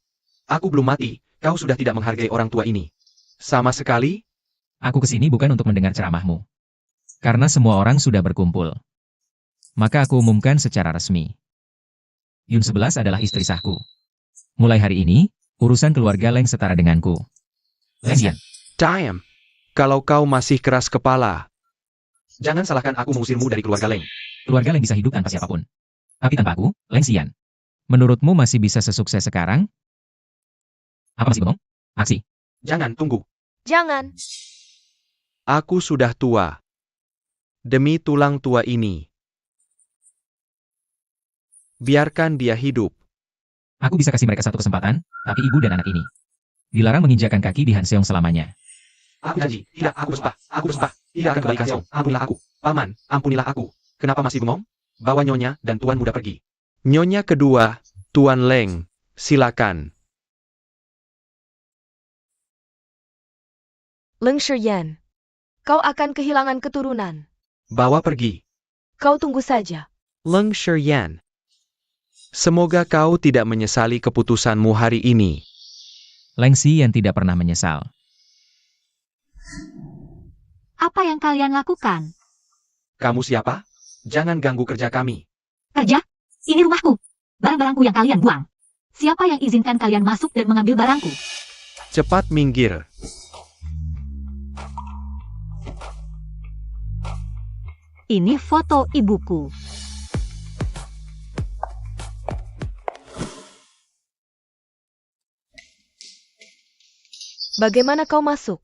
Aku belum mati, kau sudah tidak menghargai orang tua ini. Sama sekali? Aku kesini bukan untuk mendengar ceramahmu. Karena semua orang sudah berkumpul. Maka aku umumkan secara resmi. Yun 11 adalah istri sahku. Mulai hari ini, urusan keluarga Leng setara denganku. Leng Xian. Diam. Kalau kau masih keras kepala, jangan salahkan aku mengusirmu dari keluarga Leng. Keluarga Leng bisa hidup tanpa siapapun. Tapi tanpa aku, Leng Xian. Menurutmu masih bisa sesukses sekarang? Apa masih bengong? Aksi. Jangan, tunggu. Jangan. Aku sudah tua. Demi tulang tua ini, biarkan dia hidup. Aku bisa kasih mereka satu kesempatan, tapi ibu dan anak ini dilarang menginjakkan kaki di Han Seong selamanya. Aku janji, tidak, aku bersumpah. Tidak akan kembali ke Seong. Ampunilah aku. Paman, ampunilah aku. Kenapa masih bengong? Bawa Nyonya dan Tuan muda pergi. Nyonya kedua, Tuan Leng, silakan. Leng Shiyan. Kau akan kehilangan keturunan. Bawa pergi. Kau tunggu saja. Leng Shiyan. Semoga kau tidak menyesali keputusanmu hari ini. Leng Xian tidak pernah menyesal. apa yang kalian lakukan? Kamu siapa? Jangan ganggu kerja kami. Kerja? Ini rumahku. Barang-barangku yang kalian buang. Siapa yang izinkan kalian masuk dan mengambil barangku? Cepat minggir. Ini foto ibuku. Bagaimana kau masuk?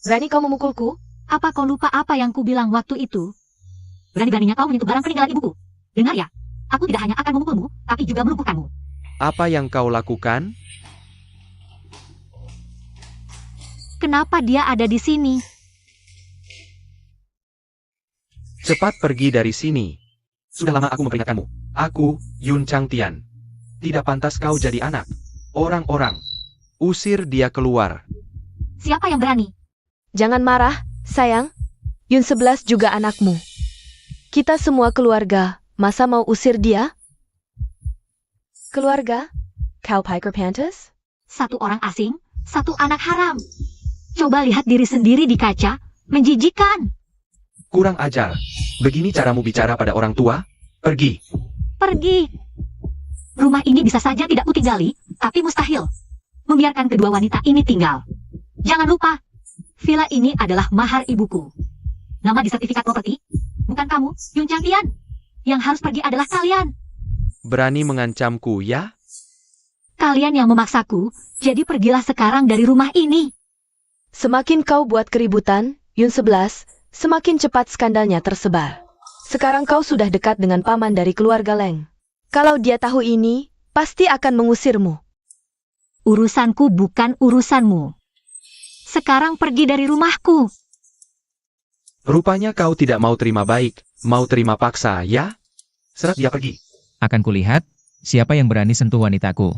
Berani kau memukulku? Apa kau lupa apa yang kubilang waktu itu? Berani-beraninya kau menyentuh barang peninggalan ibuku. Dengar ya, aku tidak hanya akan memukulmu, tapi juga melumpuhkanmu. Apa yang kau lakukan? Kenapa dia ada di sini? Cepat pergi dari sini. Sudah lama aku memperingatkanmu. Aku, Yun Changtian. Tidak pantas kau jadi anak. Orang-orang. Usir dia keluar. Siapa yang berani? Jangan marah, sayang. Yun 11 juga anakmu. Kita semua keluarga. Masa mau usir dia? Keluarga? Cow Piker Pantas? Satu orang asing, satu anak haram. Coba lihat diri sendiri di kaca. Menjijikan. Kurang ajar. Begini caramu bicara pada orang tua? Pergi. Pergi. Rumah ini bisa saja tidak kutinggali, tapi mustahil membiarkan kedua wanita ini tinggal. Jangan lupa, villa ini adalah mahar ibuku. Nama di sertifikat properti, bukan kamu, Yun Changtian. Yang harus pergi adalah kalian. berani mengancamku, ya? Kalian yang memaksaku, jadi pergilah sekarang dari rumah ini. Semakin kau buat keributan, Yun 11, semakin cepat skandalnya tersebar. Sekarang kau sudah dekat dengan paman dari keluarga Leng. Kalau dia tahu ini, pasti akan mengusirmu. Urusanku bukan urusanmu. Sekarang pergi dari rumahku. Rupanya kau tidak mau terima baik, mau terima paksa, ya? Seret dia pergi. Akan kulihat, siapa yang berani sentuh wanitaku.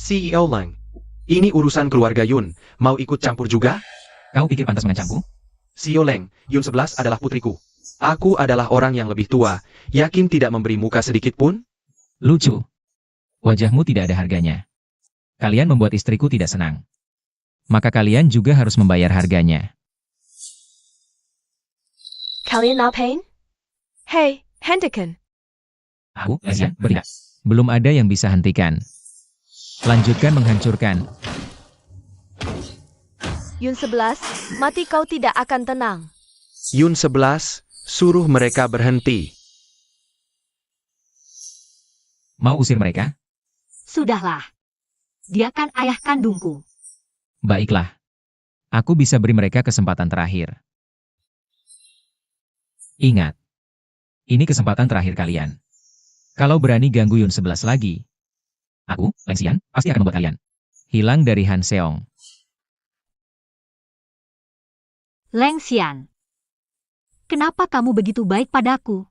CEO Leng, ini urusan keluarga Yun, mau ikut campur juga? Kau pikir pantas mengancamku? CEO Leng, Yun 11 adalah putriku. Aku adalah orang yang lebih tua, yakin tidak memberi muka sedikit pun? Lucu. Wajahmu tidak ada harganya. Kalian membuat istriku tidak senang. Maka kalian juga harus membayar harganya. Kalian ngapain? Hei, hentikan. Aku, Lesian, beriak. Belum ada yang bisa hentikan. Lanjutkan menghancurkan. Yun 11, mati kau tidak akan tenang. Yun 11, suruh mereka berhenti. Mau usir mereka? Sudahlah. Dia kan ayah kandungku. Baiklah. Aku bisa beri mereka kesempatan terakhir. Ingat. Ini kesempatan terakhir kalian. Kalau berani ganggu Yun 11 lagi, aku, Leng Xian, pasti akan membuat kalian hilang dari Han Seong. Leng Xian. Kenapa kamu begitu baik padaku?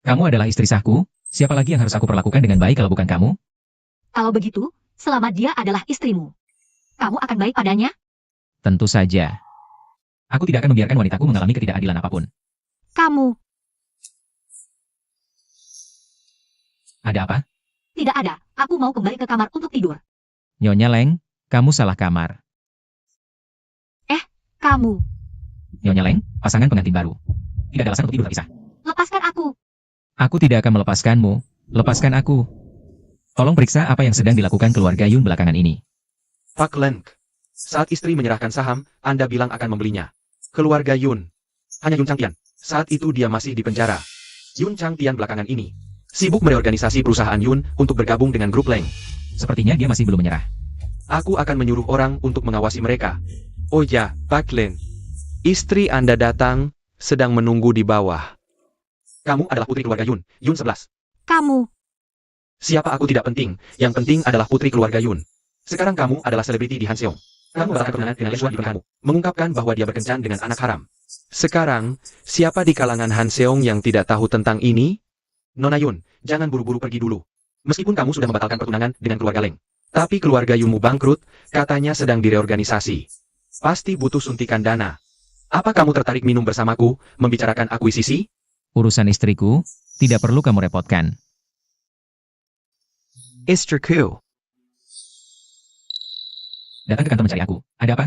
Kamu adalah istri sahku, siapa lagi yang harus aku perlakukan dengan baik kalau bukan kamu? Kalau begitu, selama dia adalah istrimu, kamu akan baik padanya? Tentu saja. Aku tidak akan membiarkan wanitaku mengalami ketidakadilan apapun. Kamu. Ada apa? Tidak ada. Aku mau kembali ke kamar untuk tidur. Nyonya Leng, kamu salah kamar. Kamu. Nyonya Leng, pasangan pengantin baru. Tidak ada alasan untuk tidur terpisah. Lepaskan aku. Aku tidak akan melepaskanmu. Lepaskan aku. Tolong periksa apa yang sedang dilakukan keluarga Yun belakangan ini. Pak Leng, saat istri menyerahkan saham, Anda bilang akan membelinya. Keluarga Yun. Hanya Yun Changtian. Saat itu dia masih di penjara. Yun Changtian belakangan ini sibuk mereorganisasi perusahaan Yun untuk bergabung dengan grup Leng. Sepertinya dia masih belum menyerah. Aku akan menyuruh orang untuk mengawasi mereka. Oh ya, Pak Leng. Istri Anda datang, sedang menunggu di bawah. Kamu adalah putri keluarga Yun, Yun 11. Kamu. Siapa aku tidak penting, yang penting adalah putri keluarga Yun. Sekarang kamu adalah selebriti di Han Seong. Kamu bakal berkenaan dengan Lesuan di kamu, mengungkapkan bahwa dia berkencan dengan anak haram. Sekarang, siapa di kalangan Han Seong yang tidak tahu tentang ini? Nona Yun, jangan buru-buru pergi dulu. Meskipun kamu sudah membatalkan pertunangan dengan keluarga Leng. Tapi keluarga Yunmu bangkrut, katanya sedang direorganisasi. Pasti butuh suntikan dana. Apa kamu tertarik minum bersamaku, membicarakan akuisisi? Urusan istriku, tidak perlu kamu repotkan. Istriku. Datang ke kantor mencari aku. Ada apa?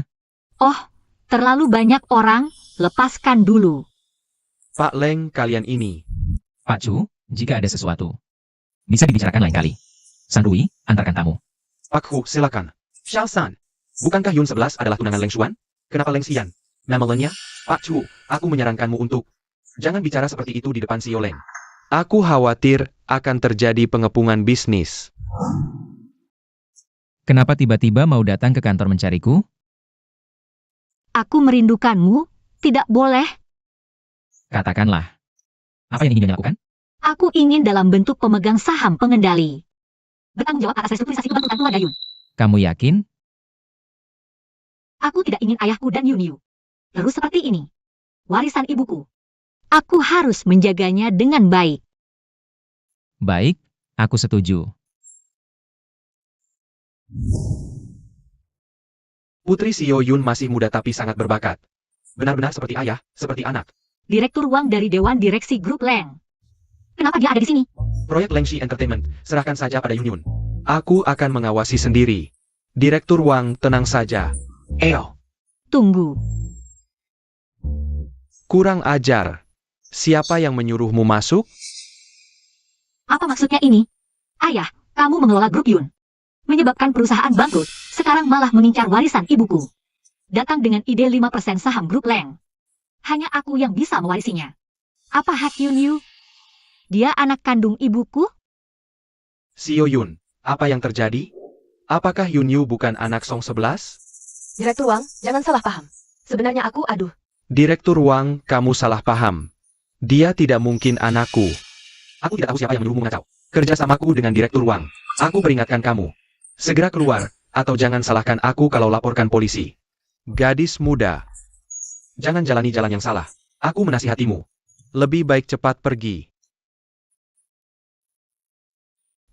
Oh, terlalu banyak orang. Lepaskan dulu. Pak Leng, kalian ini. Pak Chu, jika ada sesuatu, bisa dibicarakan lain kali. San Rui, antarkan tamu. Pak Hu, silakan. Xiao San. Bukankah Yun 11 adalah tunangan Leng Xuan? Kenapa Leng Xian? Nama Lengnya? Pak Chu, aku menyarankanmu untuk jangan bicara seperti itu di depan Sio Leng. Aku khawatir akan terjadi pengepungan bisnis. Kenapa tiba-tiba mau datang ke kantor mencariku? Aku merindukanmu. Tidak boleh. Katakanlah. Apa yang ingin Nyonya lakukan? Aku ingin dalam bentuk pemegang saham pengendali. Bertanggung jawab atas restrukturisasi kebangkrutan keluarga Yun. Kamu yakin? Aku tidak ingin ayahku dan Yun Yu terus seperti ini. Warisan ibuku. Aku harus menjaganya dengan baik. Baik, aku setuju. Putri Sio Yun masih muda tapi sangat berbakat. Benar-benar seperti ayah, seperti anak. Direktur Wang dari Dewan Direksi Grup Leng. Kenapa dia ada di sini? Proyek Lengxi Entertainment, serahkan saja pada Yun Yun. Aku akan mengawasi sendiri. Direktur Wang, tenang saja. Tunggu. Kurang ajar. Siapa yang menyuruhmu masuk? Apa maksudnya ini? Ayah, kamu mengelola grup Yun. Menyebabkan perusahaan bangkrut, sekarang malah mengincar warisan ibuku. Datang dengan ide 5% saham grup Leng. Hanya aku yang bisa mewarisinya. Apa hak Yun Yu? Dia anak kandung ibuku? Sio Yun, apa yang terjadi? Apakah Yun Yu bukan anak Song 11? Direktur Wang, jangan salah paham. Sebenarnya aku, Direktur Wang, kamu salah paham. Dia tidak mungkin anakku. Aku tidak tahu siapa yang menyuruhmu ngacau. Kerjasamaku dengan Direktur Wang. Aku peringatkan kamu. Segera keluar, atau jangan salahkan aku kalau laporkan polisi. Gadis muda. Jangan jalani jalan yang salah. Aku menasihatimu. Lebih baik cepat pergi.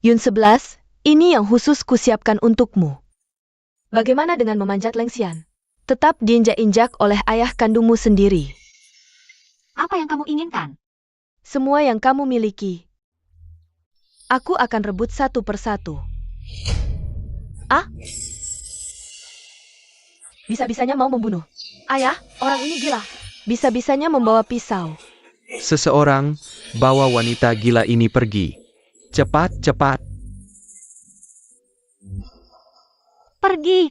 Yun 11, ini yang khusus kusiapkan untukmu. Bagaimana dengan memanjat Leng Xian? Tetap diinjak-injak oleh ayah kandungmu sendiri. Apa yang kamu inginkan? Semua yang kamu miliki. Aku akan rebut satu persatu. Bisa-bisanya mau membunuh. Ayah, orang ini gila. Bisa-bisanya membawa pisau. Seseorang, bawa wanita gila ini pergi. Cepat, cepat. Pergi.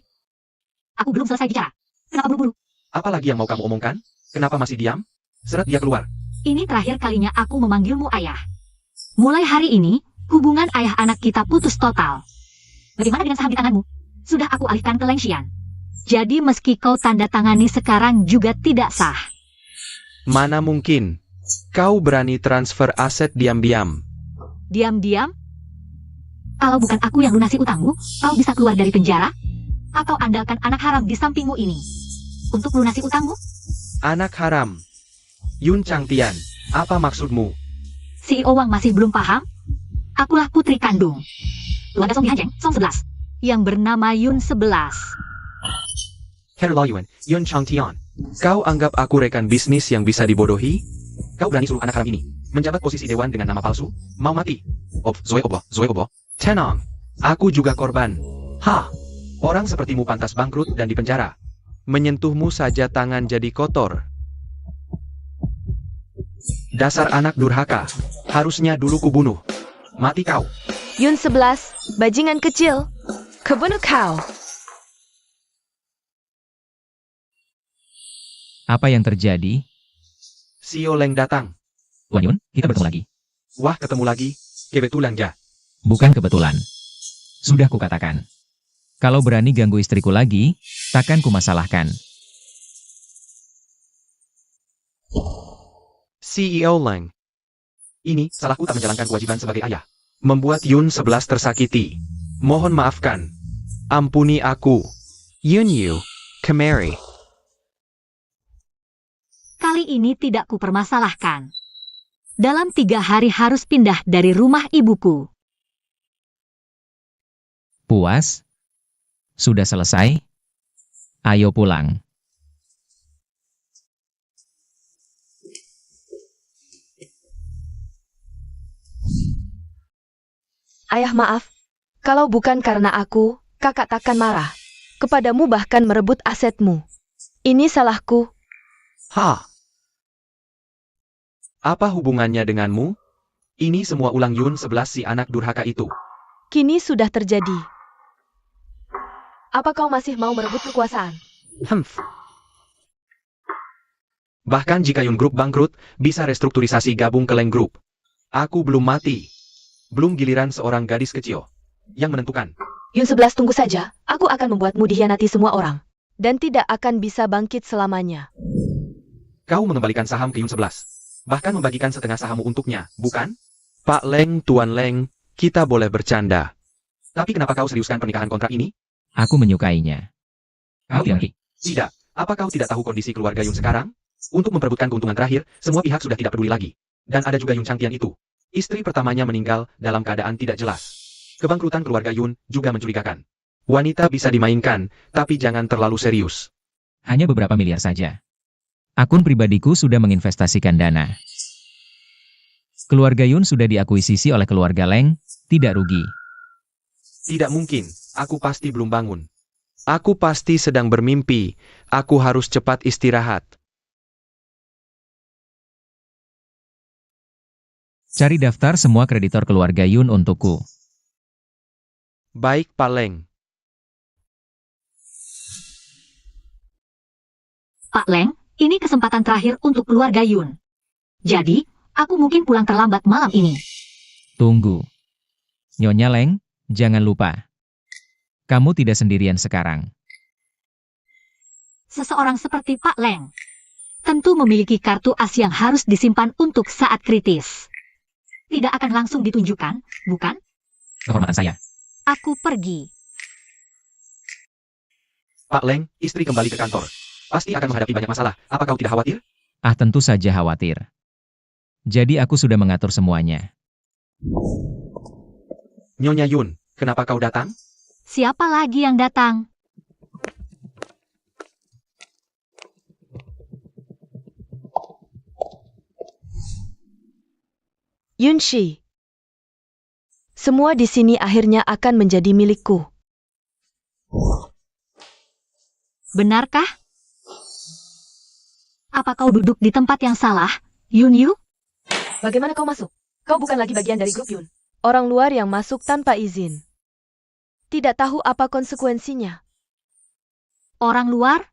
Aku belum selesai bicara. Kenapa buru-buru? Apa lagi yang mau kamu omongkan? Kenapa masih diam? Seret dia keluar. Ini terakhir kalinya aku memanggilmu ayah. Mulai hari ini, hubungan ayah anak kita putus total. Bagaimana dengan saham di tanganmu? Sudah aku alihkan ke Leng Xian. Jadi meski kau tanda tangani sekarang juga tidak sah. Mana mungkin? Kau berani transfer aset diam-diam. Diam-diam? Kalau bukan aku yang lunasi utangmu, kau bisa keluar dari penjara? Atau andalkan anak haram di sampingmu ini untuk lunasi utangmu? Anak haram. Yun Changtian, apa maksudmu? CEO Wang masih belum paham? Akulah putri kandung keluarga Song Bihanjeng, Song 11, yang bernama Yun 11. Hello Yun Changtian. Kau anggap aku rekan bisnis yang bisa dibodohi? Kau berani suruh anak haram ini menjabat posisi dewan dengan nama palsu? Mau mati? Zoe Obo. Tenang. Aku juga korban. Orang sepertimu pantas bangkrut dan dipenjara. Menyentuhmu saja tangan jadi kotor. Dasar anak durhaka. Harusnya dulu kubunuh. Mati kau. Yun 11, bajingan kecil. Kebunuh kau. Apa yang terjadi? Sio Leng datang. Tuan Yun, kita bertemu lagi. Wah, ketemu lagi. Kebetulan ya. Bukan kebetulan. Sudah kukatakan. Kalau berani ganggu istriku lagi, takkan kumasalahkan. CEO Leng. Ini salahku tak menjalankan kewajiban sebagai ayah. Membuat Yun 11 tersakiti. Mohon maafkan. Ampuni aku. Yun Yu, kemari. Kali ini tidak kupermasalahkan. Dalam 3 hari harus pindah dari rumah ibuku. Puas? Sudah selesai? Ayo pulang. Ayah maaf. Kalau bukan karena aku, kakak takkan marah. Kepadamu bahkan merebut asetmu. Ini salahku. Apa hubungannya denganmu? Ini semua ulang Yun 11 si anak durhaka itu. Kini sudah terjadi. Apa kau masih mau merebut kekuasaan? Bahkan jika Yun Group bangkrut, bisa restrukturisasi gabung ke Leng Group. Aku belum mati. Belum giliran seorang gadis kecil yang menentukan. Yun 11 tunggu saja, aku akan membuatmu dikhianati semua orang. Dan tidak akan bisa bangkit selamanya. Kau mengembalikan saham ke Yun 11. Bahkan membagikan setengah sahammu untuknya, bukan? Pak Leng, Tuan Leng, kita boleh bercanda. Tapi kenapa kau seriuskan pernikahan kontrak ini? Aku menyukainya. Kau tidak. Tidak. Apa kau tidak tahu kondisi keluarga Yun sekarang? Untuk memperebutkan keuntungan terakhir, semua pihak sudah tidak peduli lagi. Dan ada juga Yun Changtian itu. Istri pertamanya meninggal dalam keadaan tidak jelas. Kebangkrutan keluarga Yun juga mencurigakan. Wanita bisa dimainkan, tapi jangan terlalu serius. Hanya beberapa miliar saja. Akun pribadiku sudah menginvestasikan dana. Keluarga Yun sudah diakuisisi oleh keluarga Leng, tidak rugi. Tidak mungkin, aku pasti belum bangun. Aku pasti sedang bermimpi, aku harus cepat istirahat. Cari daftar semua kreditor keluarga Yun untukku. Baik, Pak Leng. Pak Leng, ini kesempatan terakhir untuk keluarga Yun. Jadi, aku mungkin pulang terlambat malam ini. Tunggu. Nyonya Leng, jangan lupa. Kamu tidak sendirian sekarang. Seseorang seperti Pak Leng tentu memiliki kartu as yang harus disimpan untuk saat kritis. Tidak akan langsung ditunjukkan, bukan? Kehormatan saya. Aku pergi. Pak Leng, istri kembali ke kantor. Pasti akan menghadapi banyak masalah. Apa kau tidak khawatir? Ah, tentu saja khawatir. Jadi aku sudah mengatur semuanya. Nyonya Yun, kenapa kau datang? Siapa lagi yang datang? Yunshi. Semua di sini akhirnya akan menjadi milikku. Benarkah? Apa kau duduk di tempat yang salah, Yun Yu? Bagaimana kau masuk? Kau bukan lagi bagian dari grup Yun. Orang luar yang masuk tanpa izin. Tidak tahu apa konsekuensinya. Orang luar?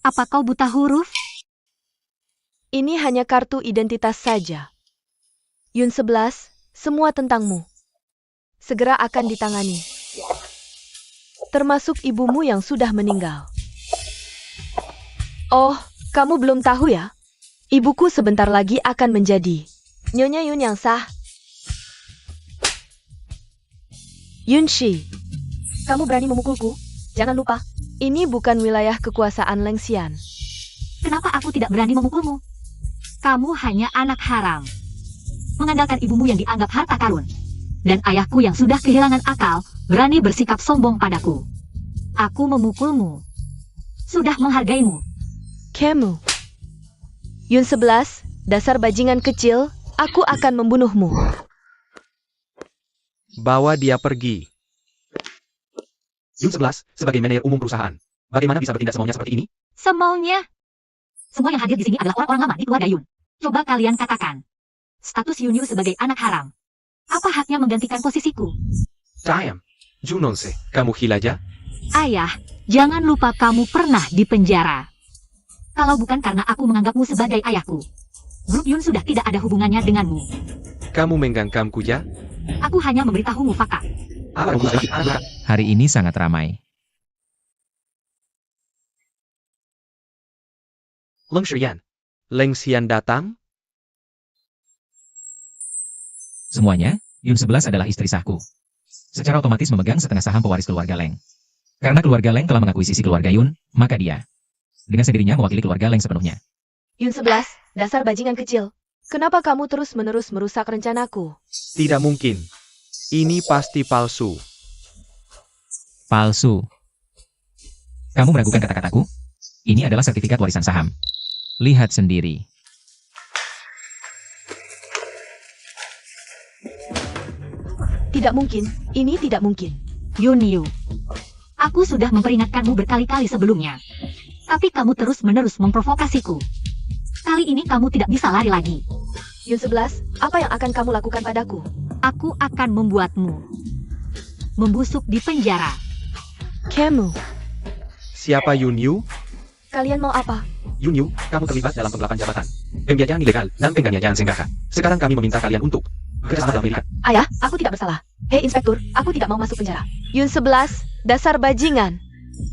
Apa kau buta huruf? Ini hanya kartu identitas saja. Yun 11, semua tentangmu. Segera akan ditangani. Termasuk ibumu yang sudah meninggal. Oh, kamu belum tahu ya? Ibuku sebentar lagi akan menjadi Nyonya Yun yang sah. Yunshi, kamu berani memukulku? Jangan lupa, ini bukan wilayah kekuasaan Leng Xian. Kenapa aku tidak berani memukulmu? Kamu hanya anak haram. Mengandalkan ibumu yang dianggap harta karun. Dan ayahku yang sudah kehilangan akal, berani bersikap sombong padaku. Aku memukulmu. Sudah menghargaimu. Kamu. Yun 11, dasar bajingan kecil, aku akan membunuhmu. Bawa dia pergi. Yun 11, sebagai manajer umum perusahaan. Bagaimana bisa bertindak semaunya seperti ini? Semaunya. Semua yang hadir di sini adalah orang-orang lama di keluarga Yun. Coba kalian katakan. Status Yun Yu sebagai anak haram. Apa haknya menggantikan posisiku? Diam. Junonse, kamu hilaja? Ayah, jangan lupa kamu pernah di penjara. Kalau bukan karena aku menganggapmu sebagai ayahku, grup Yun sudah tidak ada hubungannya denganmu. Kamu menggangkamku ya? Aku hanya memberitahumu fakta. Apa yang lagi? Hari ini sangat ramai. Leng Shiyan. Leng Xian datang? Semuanya, Yun 11 adalah istri sahku. Secara otomatis memegang setengah saham pewaris keluarga Leng. Karena keluarga Leng telah mengakuisisi keluarga Yun, maka dia dengan sendirinya mewakili keluarga Leng sepenuhnya. Yun 11, dasar bajingan kecil. Kenapa kamu terus-menerus merusak rencanaku? Tidak mungkin. Ini pasti palsu. Palsu. Kamu meragukan kata-kataku? Ini adalah sertifikat warisan saham. Lihat sendiri. Tidak mungkin, ini tidak mungkin. Yun Yu, aku sudah memperingatkanmu berkali-kali sebelumnya. Tapi kamu terus-menerus memprovokasiku. Kali ini kamu tidak bisa lari lagi. Yun 11, apa yang akan kamu lakukan padaku? Aku akan membuatmu membusuk di penjara. Kamu. Siapa Yun Yu? Kalian mau apa? Yun Yu, kamu terlibat dalam penggelapan jabatan, pembiayaan ilegal, dan penganiayaan senjata. Sekarang kami meminta kalian untuk bekerjasama dalam pilihan. Ayah, aku tidak bersalah. Hei inspektur, aku tidak mau masuk penjara. Yun 11, dasar bajingan.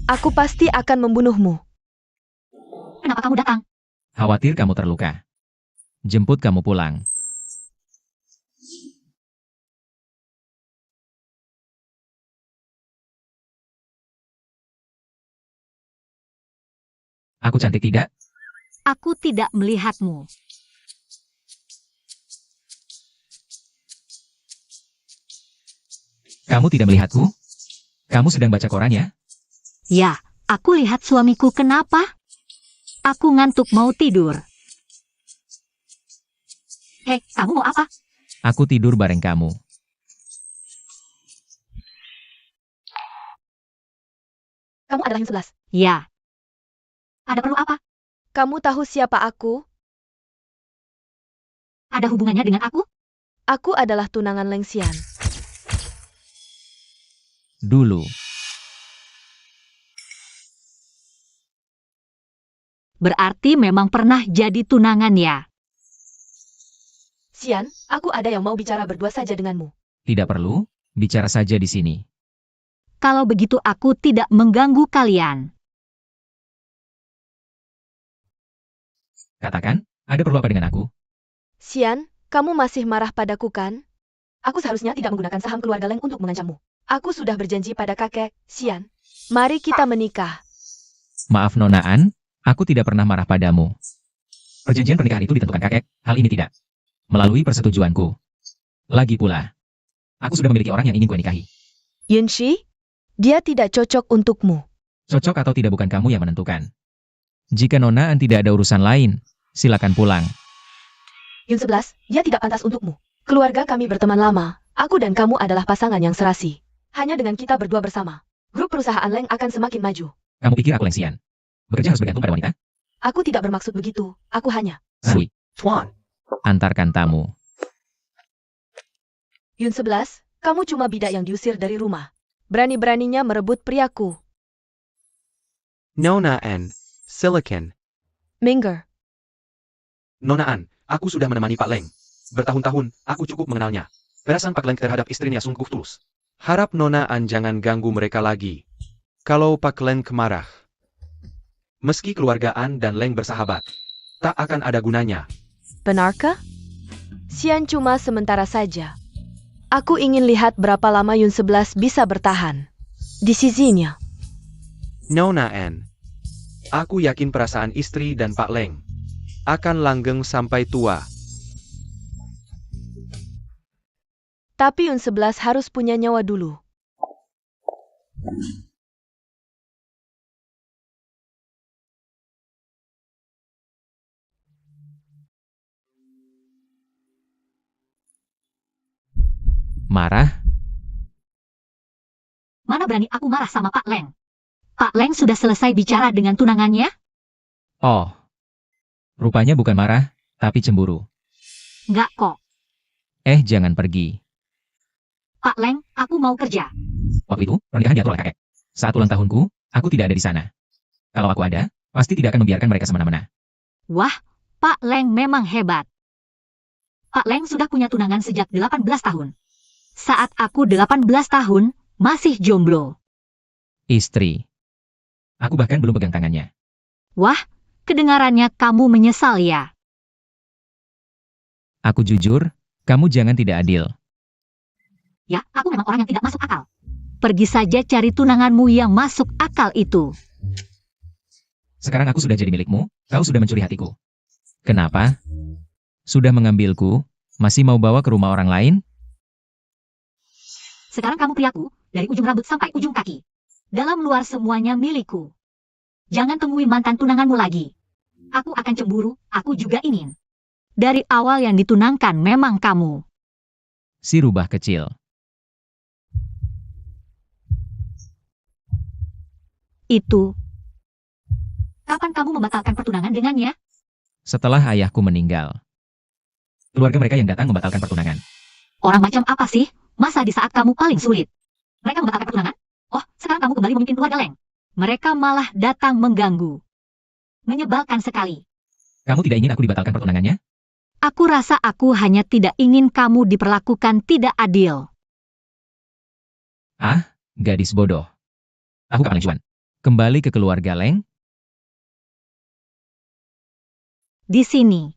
Aku pasti akan membunuhmu. Kenapa kamu datang? Khawatir kamu terluka. Jemput kamu pulang. Aku cantik tidak? Aku tidak melihatmu. Kamu tidak melihatku? Kamu sedang baca koran ya? Ya, aku lihat suamiku kenapa? Aku ngantuk mau tidur. Hei, kamu mau apa? Aku tidur bareng kamu. Kamu adalah Yun 11. Ya. Ada perlu apa? Kamu tahu siapa aku? Ada hubungannya dengan aku? Aku adalah tunangan Leng Xian. Dulu, Berarti memang pernah jadi tunangan ya? Xian, aku ada yang mau bicara berdua saja denganmu. tidak perlu, bicara saja di sini. Kalau begitu aku tidak mengganggu kalian. Katakan, ada perlu apa dengan aku? Xian, kamu masih marah padaku kan? Aku seharusnya tidak menggunakan saham keluarga Leng untuk mengancammu. Aku sudah berjanji pada kakek, Xian. Mari kita menikah. Maaf Nona An, aku tidak pernah marah padamu. Perjanjian pernikahan itu ditentukan kakek, hal ini tidak. Melalui persetujuanku. Lagi pula, aku sudah memiliki orang yang ingin kunikahi. Yunshi, dia tidak cocok untukmu. Cocok atau tidak bukan kamu yang menentukan. Jika Nona An tidak ada urusan lain, silakan pulang. Yun 11, dia tidak pantas untukmu. Keluarga kami berteman lama. Aku dan kamu adalah pasangan yang serasi. Hanya dengan kita berdua bersama, grup perusahaan Leng akan semakin maju. Kamu pikir aku Leng Xian? Bekerja harus bergantung pada wanita? Aku tidak bermaksud begitu. Aku hanya... Sui, Tuan, antarkan tamu. Yun 11, kamu cuma bidak yang diusir dari rumah. Berani-beraninya merebut priaku. Nona An, Silicon. Minger. Nona An, aku sudah menemani Pak Leng. Bertahun-tahun, aku cukup mengenalnya. Perasaan Pak Leng terhadap istrinya sungguh tulus. Harap Nona An jangan ganggu mereka lagi. Kalau Pak Leng kemarah, meski keluarga An dan Leng bersahabat, tak akan ada gunanya. Benarkah? Xian cuma sementara saja. Aku ingin lihat berapa lama Yun 11 bisa bertahan di sisinya. Nona An, aku yakin perasaan istri dan Pak Leng akan langgeng sampai tua. Tapi Yun 11 harus punya nyawa dulu. Marah? Mana berani aku marah sama Pak Leng? Pak Leng sudah selesai bicara dengan tunangannya? Oh. Rupanya bukan marah, tapi cemburu. Nggak kok. Jangan pergi. Pak Leng, aku mau kerja. Waktu itu, pernikahan diatur oleh kakek. Saat ulang tahunku, aku tidak ada di sana. Kalau aku ada, pasti tidak akan membiarkan mereka semena-mena. Wah, Pak Leng memang hebat. Pak Leng sudah punya tunangan sejak 18 tahun. Saat aku 18 tahun, masih jomblo. Istri. Aku bahkan belum pegang tangannya. Wah, kedengarannya kamu menyesal ya? Aku jujur, kamu jangan tidak adil. Ya, aku memang orang yang tidak masuk akal. Pergi saja cari tunanganmu yang masuk akal itu. Sekarang aku sudah jadi milikmu, kau sudah mencuri hatiku. Kenapa? Sudah mengambilku, masih mau bawa ke rumah orang lain? Sekarang kamu priaku, dari ujung rambut sampai ujung kaki. Dalam luar semuanya milikku. Jangan temui mantan tunanganmu lagi. Aku akan cemburu, aku juga ingin. Dari awal yang ditunangkan memang kamu. Si rubah kecil. Itu. Kapan kamu membatalkan pertunangan dengannya? Setelah ayahku meninggal. Keluarga mereka yang datang membatalkan pertunangan. Orang macam apa sih? Masa di saat kamu paling sulit? Mereka membatalkan pertunangan? Oh, sekarang kamu kembali memimpin keluarga Leng. Mereka malah datang mengganggu. Menyebalkan sekali. Kamu tidak ingin aku dibatalkan pertunangannya? Aku rasa aku hanya tidak ingin kamu diperlakukan tidak adil. Ah, gadis bodoh. Aku Kak Leng Xuan. Kembali ke keluarga Leng? Di sini.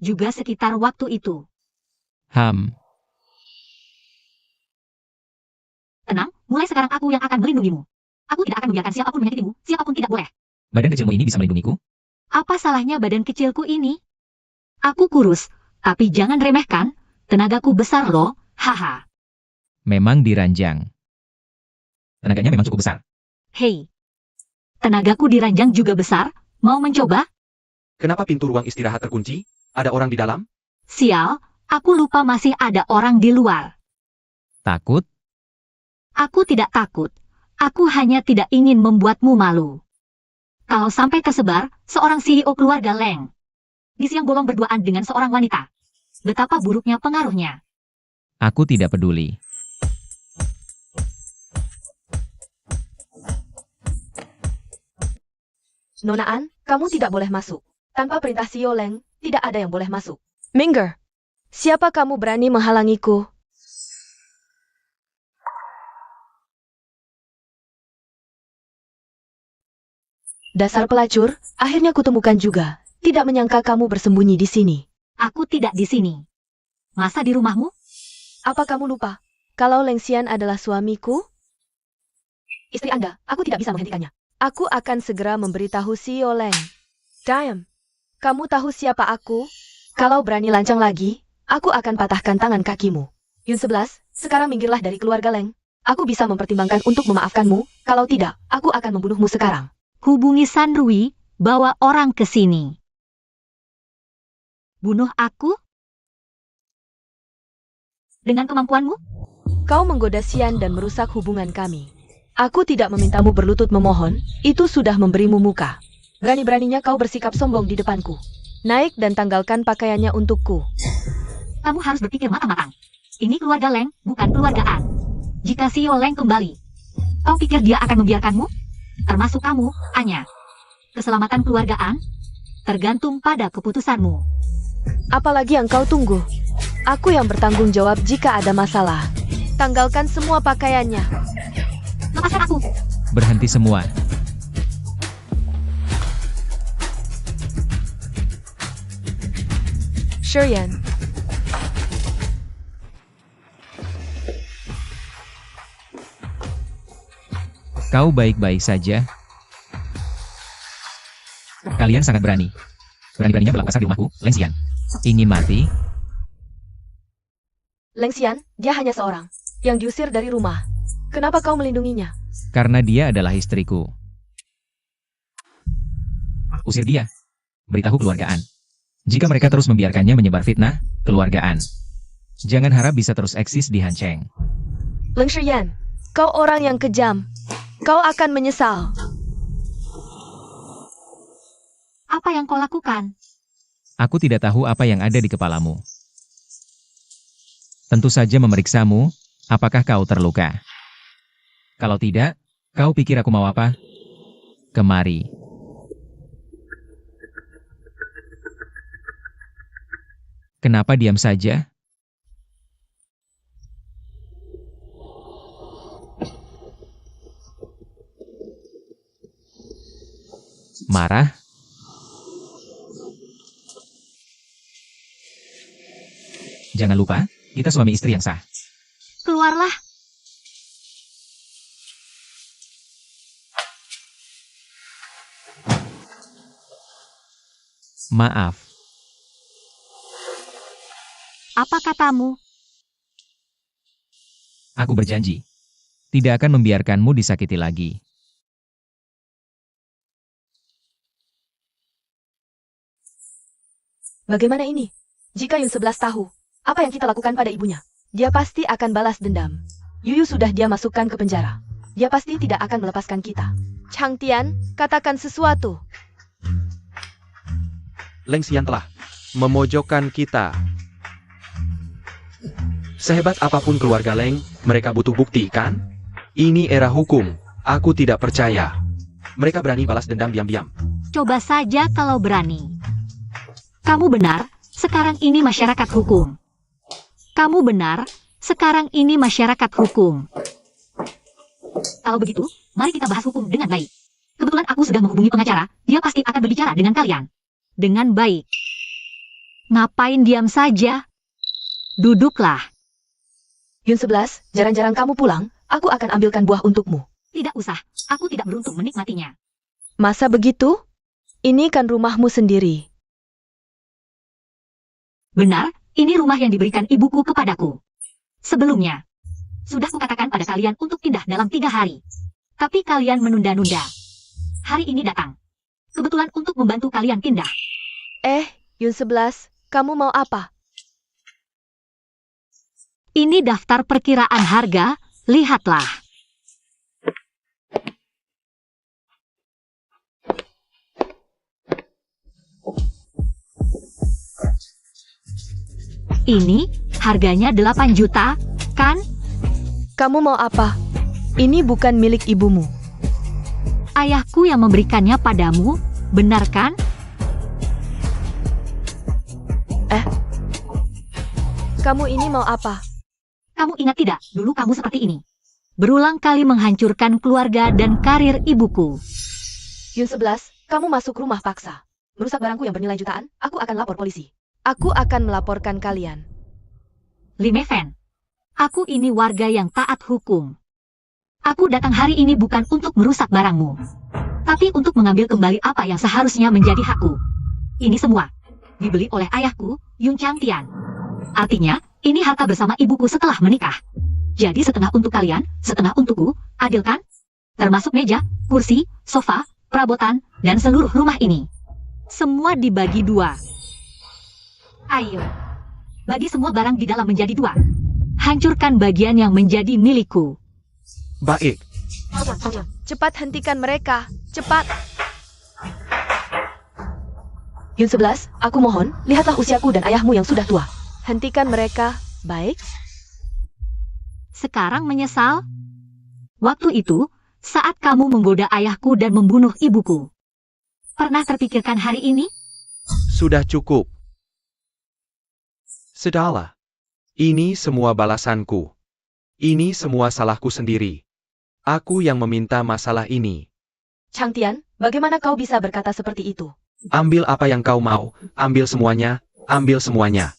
Juga sekitar waktu itu. Tenang, mulai sekarang aku yang akan melindungimu. Aku tidak akan membiarkan siapapun menyakitimu, siapapun tidak boleh. Badan kecilmu ini bisa melindungiku? Apa salahnya badan kecilku ini? Aku kurus, tapi jangan remehkan, tenagaku besar loh, haha. Memang diranjang. Tenaganya memang cukup besar. Hei, tenagaku diranjang juga besar, mau mencoba? Kenapa pintu ruang istirahat terkunci? Ada orang di dalam? Sial, aku lupa masih ada orang di luar. Takut? Aku tidak takut, aku hanya tidak ingin membuatmu malu. Kalau sampai tersebar, seorang CEO keluarga Leng di siang bolong berduaan dengan seorang wanita. betapa buruknya pengaruhnya. Aku tidak peduli. Nona An, kamu tidak boleh masuk. Tanpa perintah Xiao Leng, tidak ada yang boleh masuk. Mingger, siapa kamu berani menghalangiku? Dasar pelacur, akhirnya kutemukan juga. Tidak menyangka kamu bersembunyi di sini. Aku tidak di sini. Masa di rumahmu? Apa kamu lupa? Kalau Leng Xian adalah suamiku? Istri Anda, aku tidak bisa menghentikannya. Aku akan segera memberitahu Xiao Leng. Diam. Kamu tahu siapa aku? Kalau berani lancang lagi, aku akan patahkan tangan kakimu. Yun 11, sekarang minggirlah dari keluarga Leng. Aku bisa mempertimbangkan untuk memaafkanmu, kalau tidak, aku akan membunuhmu sekarang. Hubungi San Rui, bawa orang ke sini. Bunuh aku? Dengan kemampuanmu? Kau menggoda Xian dan merusak hubungan kami. Aku tidak memintamu berlutut memohon, itu sudah memberimu muka. Berani-beraninya kau bersikap sombong di depanku. Naik dan tanggalkan pakaiannya untukku. Kamu harus berpikir matang-matang. Ini keluarga Leng, bukan keluarga An. Jika Xiao Leng kembali, kau pikir dia akan membiarkanmu? Termasuk kamu, Anya. Keselamatan keluarga An tergantung pada keputusanmu. Apalagi yang kau tunggu? Aku yang bertanggung jawab jika ada masalah. Tanggalkan semua pakaiannya. Lepaskan aku. Berhenti semua. Shurian. Kau baik-baik saja? Kalian sangat berani. Berani-beraninya berlaku kasar di rumahku, Leng Xian. Ingin mati? Leng Xian, dia hanya seorang yang diusir dari rumah. Kenapa kau melindunginya? Karena dia adalah istriku. Usir dia. Beritahu keluargaan. Jika mereka terus membiarkannya menyebar fitnah, keluargaan. Jangan harap bisa terus eksis di Hancheng. Leng Shiyan, kau orang yang kejam. Kau akan menyesal. Apa yang kau lakukan? Aku tidak tahu apa yang ada di kepalamu. Tentu saja memeriksamu, apakah kau terluka. Kalau tidak, kau pikir aku mau apa? Kemari. Kenapa diam saja? Marah? Jangan lupa, kita suami istri yang sah. Keluarlah. Maaf. Apa katamu? Aku berjanji. Tidak akan membiarkanmu disakiti lagi. Bagaimana ini? Jika Yun 11 tahu, apa yang kita lakukan pada ibunya? Dia pasti akan balas dendam. Yuyu sudah dia masukkan ke penjara. Dia pasti tidak akan melepaskan kita. Chang Tian, katakan sesuatu. Leng Xian telah memojokkan kita. Sehebat apapun keluarga Leng, mereka butuh bukti, kan? Ini era hukum. Aku tidak percaya. Mereka berani balas dendam diam-diam. Coba saja kalau berani. Kamu benar, sekarang ini masyarakat hukum. Kamu benar, sekarang ini masyarakat hukum. Kalau begitu, mari kita bahas hukum dengan baik. Kebetulan aku sudah menghubungi pengacara, dia pasti akan berbicara dengan kalian. Dengan baik. Ngapain diam saja? Duduklah. Yun 11, jarang-jarang kamu pulang, aku akan ambilkan buah untukmu. Tidak usah, aku tidak beruntung menikmatinya. Masa begitu? Ini kan rumahmu sendiri. Benar, ini rumah yang diberikan ibuku kepadaku. Sebelumnya, sudah kukatakan pada kalian untuk pindah dalam 3 hari. Tapi kalian menunda-nunda. Hari ini datang. Kebetulan untuk membantu kalian pindah. Yun 11, kamu mau apa? Ini daftar perkiraan harga, lihatlah. Ini harganya 8 juta, kan? Kamu mau apa? Ini bukan milik ibumu. Ayahku yang memberikannya padamu, benar kan? Kamu ini mau apa? Kamu ingat tidak, dulu kamu seperti ini. Berulang kali menghancurkan keluarga dan karir ibuku. Yun 11, kamu masuk rumah paksa. Merusak barangku yang bernilai jutaan, aku akan lapor polisi. Aku akan melaporkan kalian. Limefen, aku ini warga yang taat hukum. Aku datang hari ini bukan untuk merusak barangmu, tapi untuk mengambil kembali apa yang seharusnya menjadi hakku. Ini semua dibeli oleh ayahku, Yun Changtian. Artinya, ini harta bersama ibuku setelah menikah. Jadi setengah untuk kalian, setengah untukku, adil kan? Termasuk meja, kursi, sofa, perabotan, dan seluruh rumah ini. Semua dibagi 2. Ayo, bagi semua barang di dalam menjadi 2. Hancurkan bagian yang menjadi milikku. Baik. Cepat hentikan mereka, cepat. Yun 11, aku mohon, lihatlah usiaku dan ayahmu yang sudah tua. Hentikan mereka, baik? Sekarang menyesal? Waktu itu, saat kamu menggoda ayahku dan membunuh ibuku. Pernah terpikirkan hari ini? Sudah cukup. Sudahlah. Ini semua balasanku. Ini semua salahku sendiri. Aku yang meminta masalah ini. Changtian, bagaimana kau bisa berkata seperti itu? Ambil apa yang kau mau, ambil semuanya, ambil semuanya.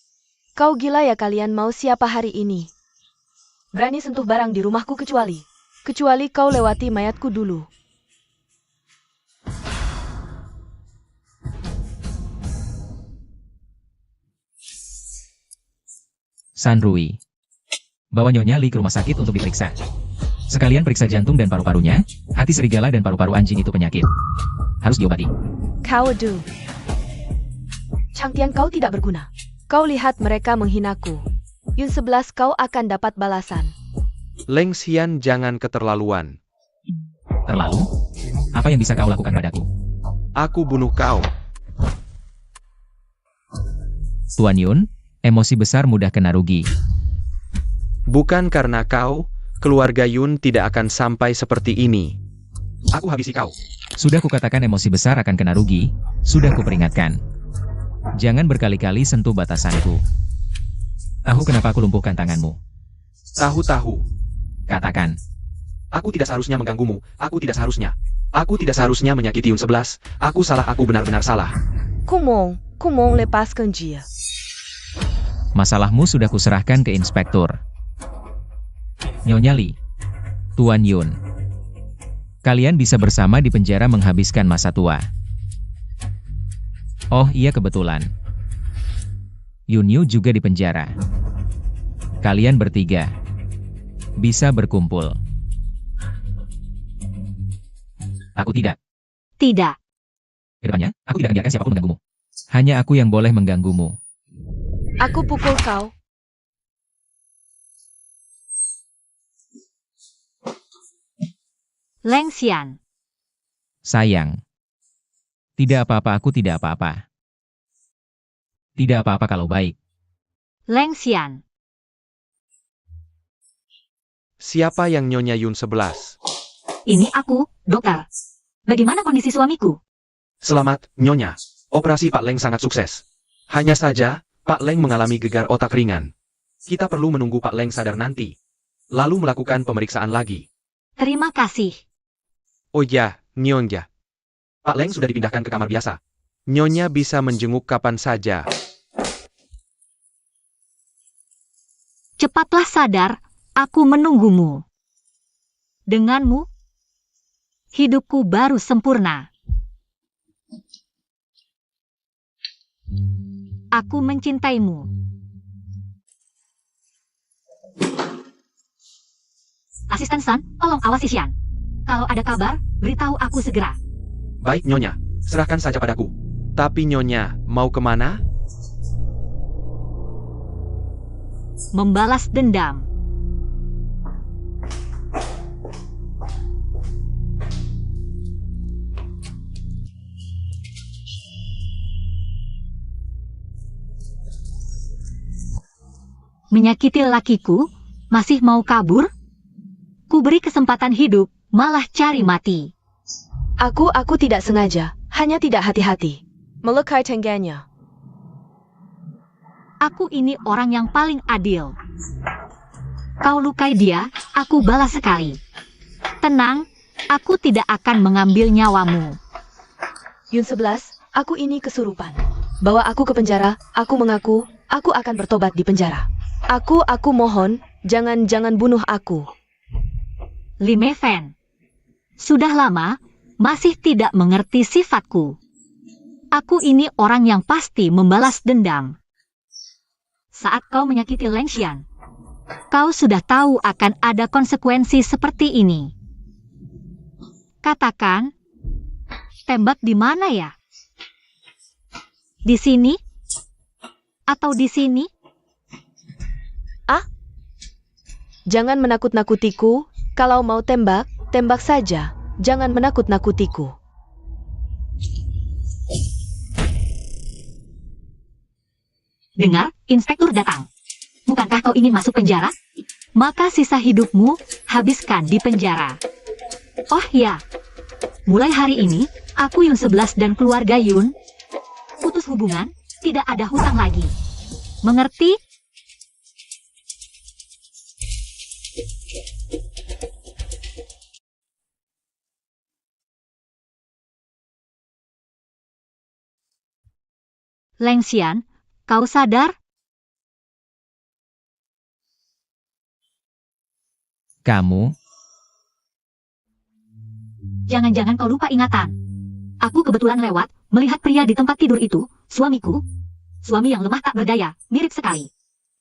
Kau gila ya kalian mau siapa hari ini? Berani sentuh barang di rumahku kecuali kau lewati mayatku dulu. San Rui. Bawa Nyonya Li ke rumah sakit untuk diperiksa. Sekalian periksa jantung dan paru-parunya, hati serigala dan paru-paru anjing itu penyakit. Harus diobati. Kawadu. Changtian, kau tidak berguna. Kau lihat mereka menghinaku. Yun 11, kau akan dapat balasan. Leng Xian, jangan keterlaluan. Terlalu? Apa yang bisa kau lakukan padaku? Aku bunuh kau. Tuan Yun, emosi besar mudah kena rugi. Bukan karena kau, keluarga Yun tidak akan sampai seperti ini. Aku habisi kau. Sudah kukatakan emosi besar akan kena rugi, sudah kuperingatkan. Jangan berkali-kali sentuh batasanku. Tahu kenapa aku lumpuhkan tanganmu? Tahu-tahu. Katakan. Aku tidak seharusnya mengganggumu, aku tidak seharusnya. Aku tidak seharusnya menyakiti Yun 11, aku salah, aku benar-benar salah. Kumong lepaskan dia. Masalahmu sudah kuserahkan ke inspektur. Nyonya Li, Tuan Yun. Kalian bisa bersama di penjara menghabiskan masa tua. Oh iya kebetulan. Yun Yu juga di penjara. Kalian bertiga bisa berkumpul. Aku tidak. Tidak. Kedepannya, aku tidak membiarkan siapapun mengganggumu. Hanya aku yang boleh mengganggumu. Aku pukul kau. Leng Xian. Sayang. Tidak apa-apa, aku tidak apa-apa. Tidak apa-apa kalau baik. Leng Xian. Siapa yang Nyonya Yun 11? Ini aku, dokter. Bagaimana kondisi suamiku? Selamat, Nyonya. Operasi Pak Leng sangat sukses. Hanya saja, Pak Leng mengalami gegar otak ringan. Kita perlu menunggu Pak Leng sadar nanti. Lalu melakukan pemeriksaan lagi. Terima kasih. Oh ya, Nyonya. Pak Leng sudah dipindahkan ke kamar biasa. Nyonya bisa menjenguk kapan saja. Cepatlah sadar, aku menunggumu. Denganmu, hidupku baru sempurna. Aku mencintaimu. Asisten San, tolong awasi Xian. Kalau ada kabar, beritahu aku segera. Baik, Nyonya. Serahkan saja padaku. Tapi Nyonya, mau kemana? Membalas dendam. menyakiti lelakiku, masih mau kabur? Ku beri kesempatan hidup, malah cari mati. Aku tidak sengaja, hanya tidak hati-hati. Melukai tengganya. Aku ini orang yang paling adil. Kau lukai dia, aku balas sekali. Tenang, aku tidak akan mengambil nyawamu. Yun 11, aku ini kesurupan. Bawa aku ke penjara, aku mengaku, aku akan bertobat di penjara. Aku mohon, jangan bunuh aku. Lee Mei-fan, sudah lama, masih tidak mengerti sifatku. Aku ini orang yang pasti membalas dendam. Saat kau menyakiti Leng Xian, kau sudah tahu akan ada konsekuensi seperti ini. Katakan, tembak di mana ya? Di sini? Atau di sini? Jangan menakut-nakutiku, kalau mau tembak, tembak saja. Jangan menakut-nakutiku. Dengar, inspektur datang. Bukankah kau ingin masuk penjara? Maka sisa hidupmu, habiskan di penjara. Oh ya, mulai hari ini, aku Yun 11 dan keluarga Yun, putus hubungan, tidak ada hutang lagi. Mengerti? Leng Xian, kau sadar? Kamu? Jangan-jangan kau lupa ingatan. Aku kebetulan lewat, melihat pria di tempat tidur itu, suamiku. Suami yang lemah tak berdaya, mirip sekali.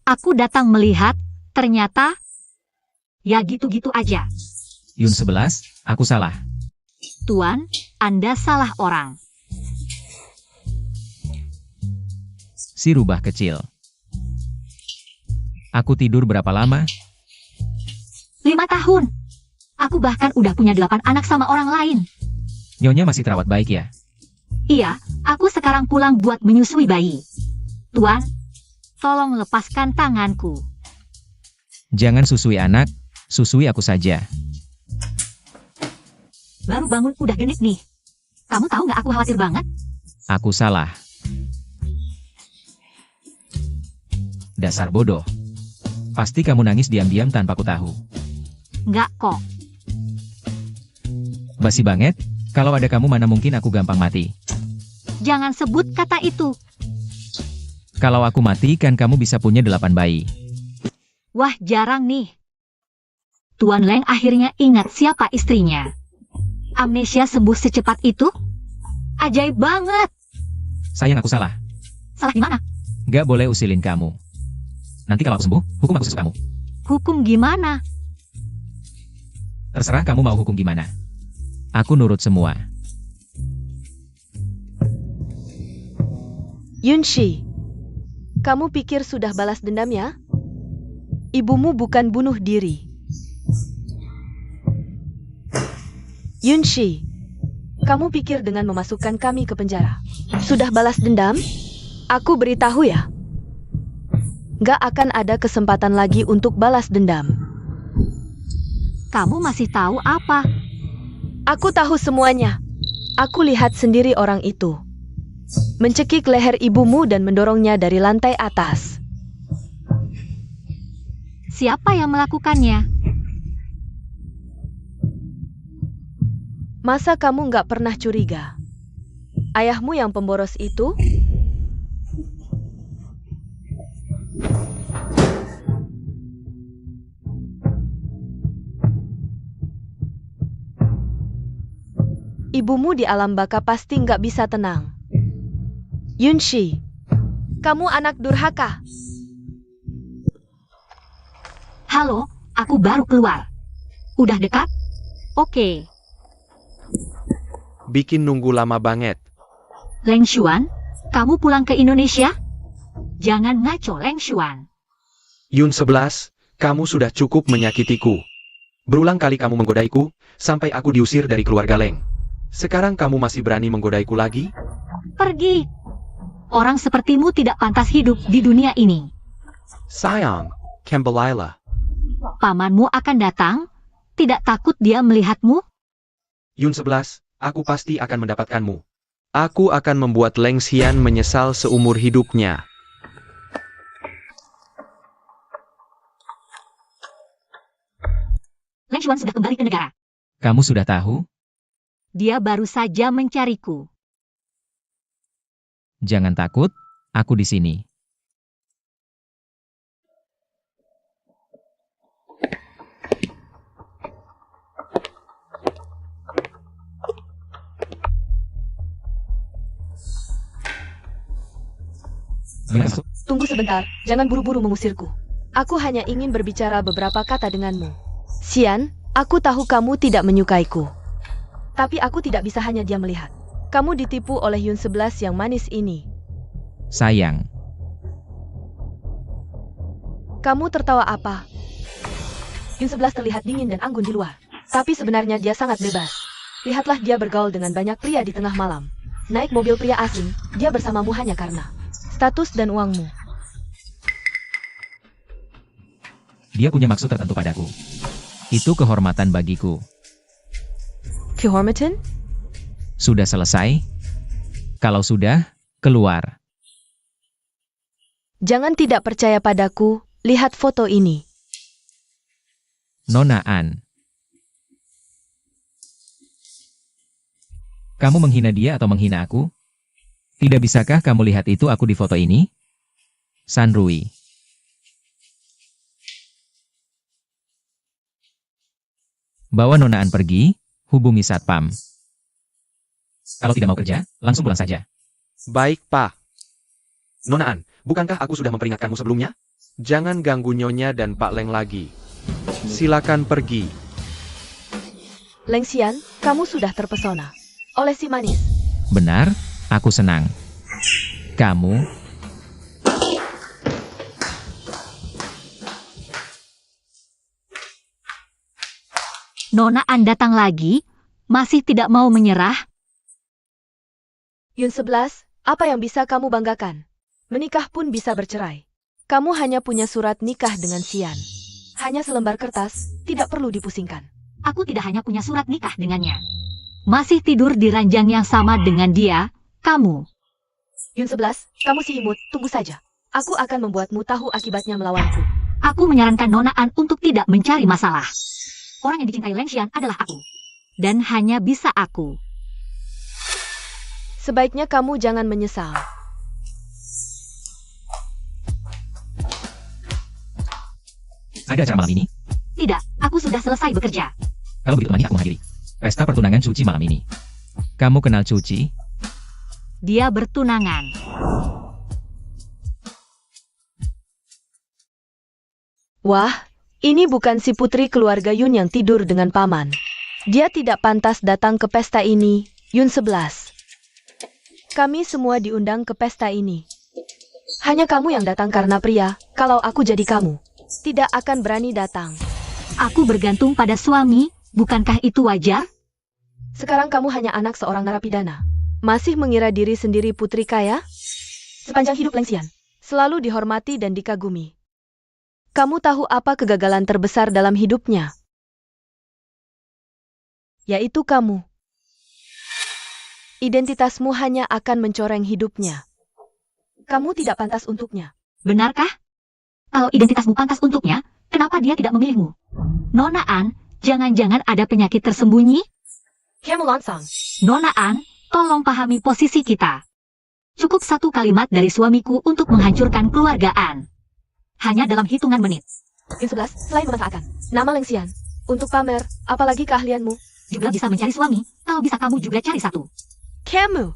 Aku datang melihat, ternyata... Ya gitu-gitu aja. Yun 11, aku salah. Tuan, Anda salah orang. Si rubah kecil. Aku tidur berapa lama? 5 tahun. Aku bahkan udah punya 8 anak sama orang lain. Nyonya masih terawat baik ya? Iya, aku sekarang pulang buat menyusui bayi. Tuan, tolong lepaskan tanganku. Jangan susui anak, susui aku saja. Baru bangun udah genit nih. Kamu tahu nggak aku khawatir banget? Aku salah. Dasar bodoh. Pasti kamu nangis diam-diam tanpa ku tahu. Nggak kok. Basi banget, kalau ada kamu mana mungkin aku gampang mati. Jangan sebut kata itu. Kalau aku mati kan kamu bisa punya 8 bayi. Wah, jarang nih. Tuan Leng akhirnya ingat siapa istrinya. Amnesia sembuh secepat itu? Ajaib banget. Sayang aku salah. Salah di mana? Gak boleh usilin kamu. Nanti kalau aku sembuh, hukum aku sesuka kamu. Hukum gimana? Terserah kamu mau hukum gimana. Aku nurut semua. Yunshi, kamu pikir sudah balas dendam ya? Ibumu bukan bunuh diri. Yunshi, kamu pikir dengan memasukkan kami ke penjara sudah balas dendam? Aku beritahu ya. Gak akan ada kesempatan lagi untuk balas dendam. Kamu masih tahu apa? Aku tahu semuanya. Aku lihat sendiri orang itu. Mencekik leher ibumu dan mendorongnya dari lantai atas. Siapa yang melakukannya? Masa kamu gak pernah curiga? Ayahmu yang pemboros itu? Ibumu di alam baka pasti nggak bisa tenang. Yunshi, kamu anak durhaka. Halo, aku baru keluar. Udah dekat? Oke. Bikin nunggu lama banget. Leng Xuan, kamu pulang ke Indonesia? Jangan ngaco, Leng Xuan. Yun 11, kamu sudah cukup menyakitiku. Berulang kali kamu menggodaiku, sampai aku diusir dari keluarga Leng. Sekarang kamu masih berani menggodaiku lagi? Pergi. Orang sepertimu tidak pantas hidup di dunia ini. Sayang, Kembalilah. Pamanmu akan datang? Tidak takut dia melihatmu? Yun 11, aku pasti akan mendapatkanmu. Aku akan membuat Leng Xian menyesal seumur hidupnya. Leng Xuan sudah kembali ke negara. Kamu sudah tahu? Dia baru saja mencariku. Jangan takut, aku di sini. Masuk. Tunggu sebentar, jangan buru-buru mengusirku. Aku hanya ingin berbicara beberapa kata denganmu. Xian, aku tahu kamu tidak menyukaiku. Tapi aku tidak bisa hanya diam melihat. Kamu ditipu oleh Yun 11 yang manis ini. Sayang. Kamu tertawa apa? Yun 11 terlihat dingin dan anggun di luar. Tapi sebenarnya dia sangat bebas. Lihatlah dia bergaul dengan banyak pria di tengah malam. Naik mobil pria asing, dia bersamamu hanya karena status dan uangmu. Dia punya maksud tertentu padaku. Itu kehormatan bagiku. Kehormatan? Sudah selesai? Kalau sudah, keluar. Jangan tidak percaya padaku, lihat foto ini. Nona An. Kamu menghina dia atau menghina aku? Tidak bisakah kamu lihat itu aku di foto ini? San Rui. Bawa Nona An pergi, hubungi Satpam. Kalau tidak mau kerja, langsung pulang saja. Baik, Pak. Nona An, bukankah aku sudah memperingatkanmu sebelumnya? Jangan ganggu Nyonya dan Pak Leng lagi. Silakan pergi. Leng Xian, kamu sudah terpesona oleh si manis. Benar, aku senang. Kamu, Nona An datang lagi, masih tidak mau menyerah? Yun 11, apa yang bisa kamu banggakan? Menikah pun bisa bercerai. Kamu hanya punya surat nikah dengan Xian. Hanya selembar kertas, tidak perlu dipusingkan. Aku tidak hanya punya surat nikah dengannya. Masih tidur di ranjang yang sama dengan dia, kamu. Yun 11, kamu si imut, tunggu saja. Aku akan membuatmu tahu akibatnya melawanku. Aku menyarankan Nona An untuk tidak mencari masalah. Orang yang dicintai Leng Xian adalah aku. Dan hanya bisa aku. Sebaiknya kamu jangan menyesal. ada acara malam ini? Tidak, aku sudah selesai bekerja. Kalau begitu temani aku menghadiri pesta pertunangan Cuci malam ini. Kamu kenal Cuci? Dia bertunangan. Wah, ini bukan si putri keluarga Yun yang tidur dengan paman. Dia tidak pantas datang ke pesta ini, Yun 11. Kami semua diundang ke pesta ini. Hanya kamu yang datang karena pria, kalau aku jadi kamu, tidak akan berani datang. Aku bergantung pada suami, bukankah itu wajar? Sekarang kamu hanya anak seorang narapidana. Masih mengira diri sendiri putri kaya? Sepanjang hidup Leng Xian, selalu dihormati dan dikagumi. Kamu tahu apa kegagalan terbesar dalam hidupnya? Yaitu kamu. Identitasmu hanya akan mencoreng hidupnya. Kamu tidak pantas untuknya. Benarkah? Kalau identitasmu pantas untuknya, kenapa dia tidak memilihmu? Nona An, jangan-jangan ada penyakit tersembunyi? Kamu langsung. Nona An, tolong pahami posisi kita. Cukup satu kalimat dari suamiku untuk menghancurkan keluarga An. Hanya dalam hitungan menit. Yun 11, selain memanfaatkan nama Leng Xian untuk pamer, apalagi keahlianmu, Juga bisa mencari suami, kalau bisa kamu juga cari satu. kamu.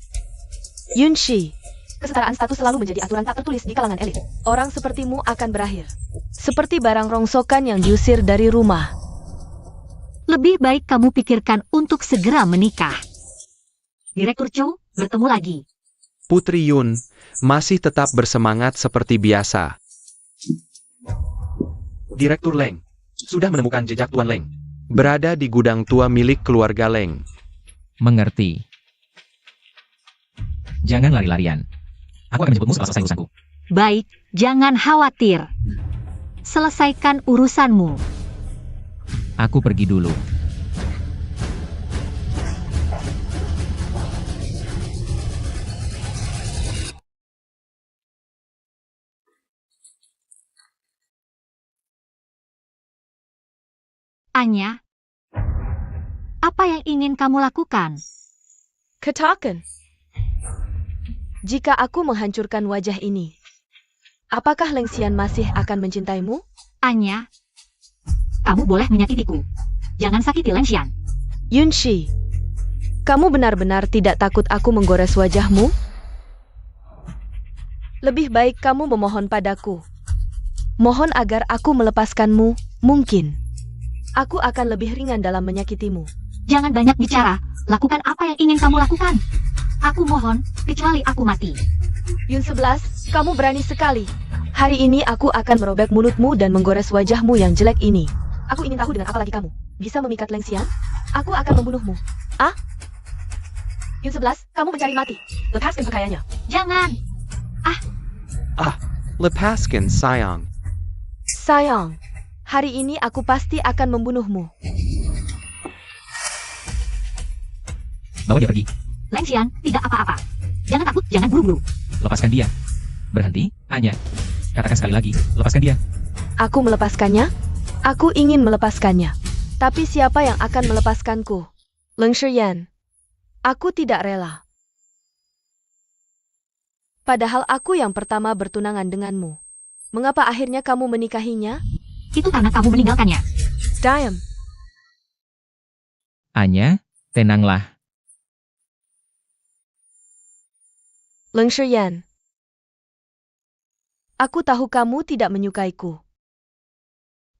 Yun Shi. Kesetaraan status selalu menjadi aturan tak tertulis di kalangan elit. Orang sepertimu akan berakhir seperti barang rongsokan yang diusir dari rumah. Lebih baik kamu pikirkan untuk segera menikah. Direktur Chu, bertemu lagi. Putri Yun masih tetap bersemangat seperti biasa. Direktur Leng sudah menemukan jejak Tuan Leng. Berada di gudang tua milik keluarga Leng. Mengerti. Jangan lari-larian. Aku akan menjemputmu setelah selesai urusanku. Baik, jangan khawatir. Selesaikan urusanmu. Aku pergi dulu. Anya, apa yang ingin kamu lakukan? Katakan. Jika aku menghancurkan wajah ini, apakah Leng Xian masih akan mencintaimu? Anya, kamu boleh menyakitiku. Jangan sakiti Leng Xian. Yunshi, kamu benar-benar tidak takut aku menggores wajahmu? Lebih baik kamu memohon padaku. Mohon agar aku melepaskanmu, mungkin. Aku akan lebih ringan dalam menyakitimu. Jangan banyak bicara. Lakukan apa yang ingin kamu lakukan. Aku mohon, kecuali aku mati. Yun 11, kamu berani sekali. Hari ini aku akan merobek mulutmu dan menggores wajahmu yang jelek ini. Aku ingin tahu dengan apa lagi kamu bisa memikat Leng Xian? Aku akan membunuhmu. Ah? Yun 11, kamu mencari mati. Lepaskan pakaiannya. Jangan. Lepaskan, sayang. Sayang, hari ini aku pasti akan membunuhmu. Bawa dia pergi. Leng Xian, tidak apa-apa. Jangan takut, jangan buru-buru. Lepaskan dia. Berhenti, Anya. Katakan sekali lagi, lepaskan dia. Aku melepaskannya? Aku ingin melepaskannya. Tapi siapa yang akan melepaskanku? Leng Shiyan. Aku tidak rela. Padahal aku yang pertama bertunangan denganmu. Mengapa akhirnya kamu menikahinya? Itu karena kamu meninggalkannya. Diam. Anya, tenanglah. Leng Shiyan. Aku tahu kamu tidak menyukaiku.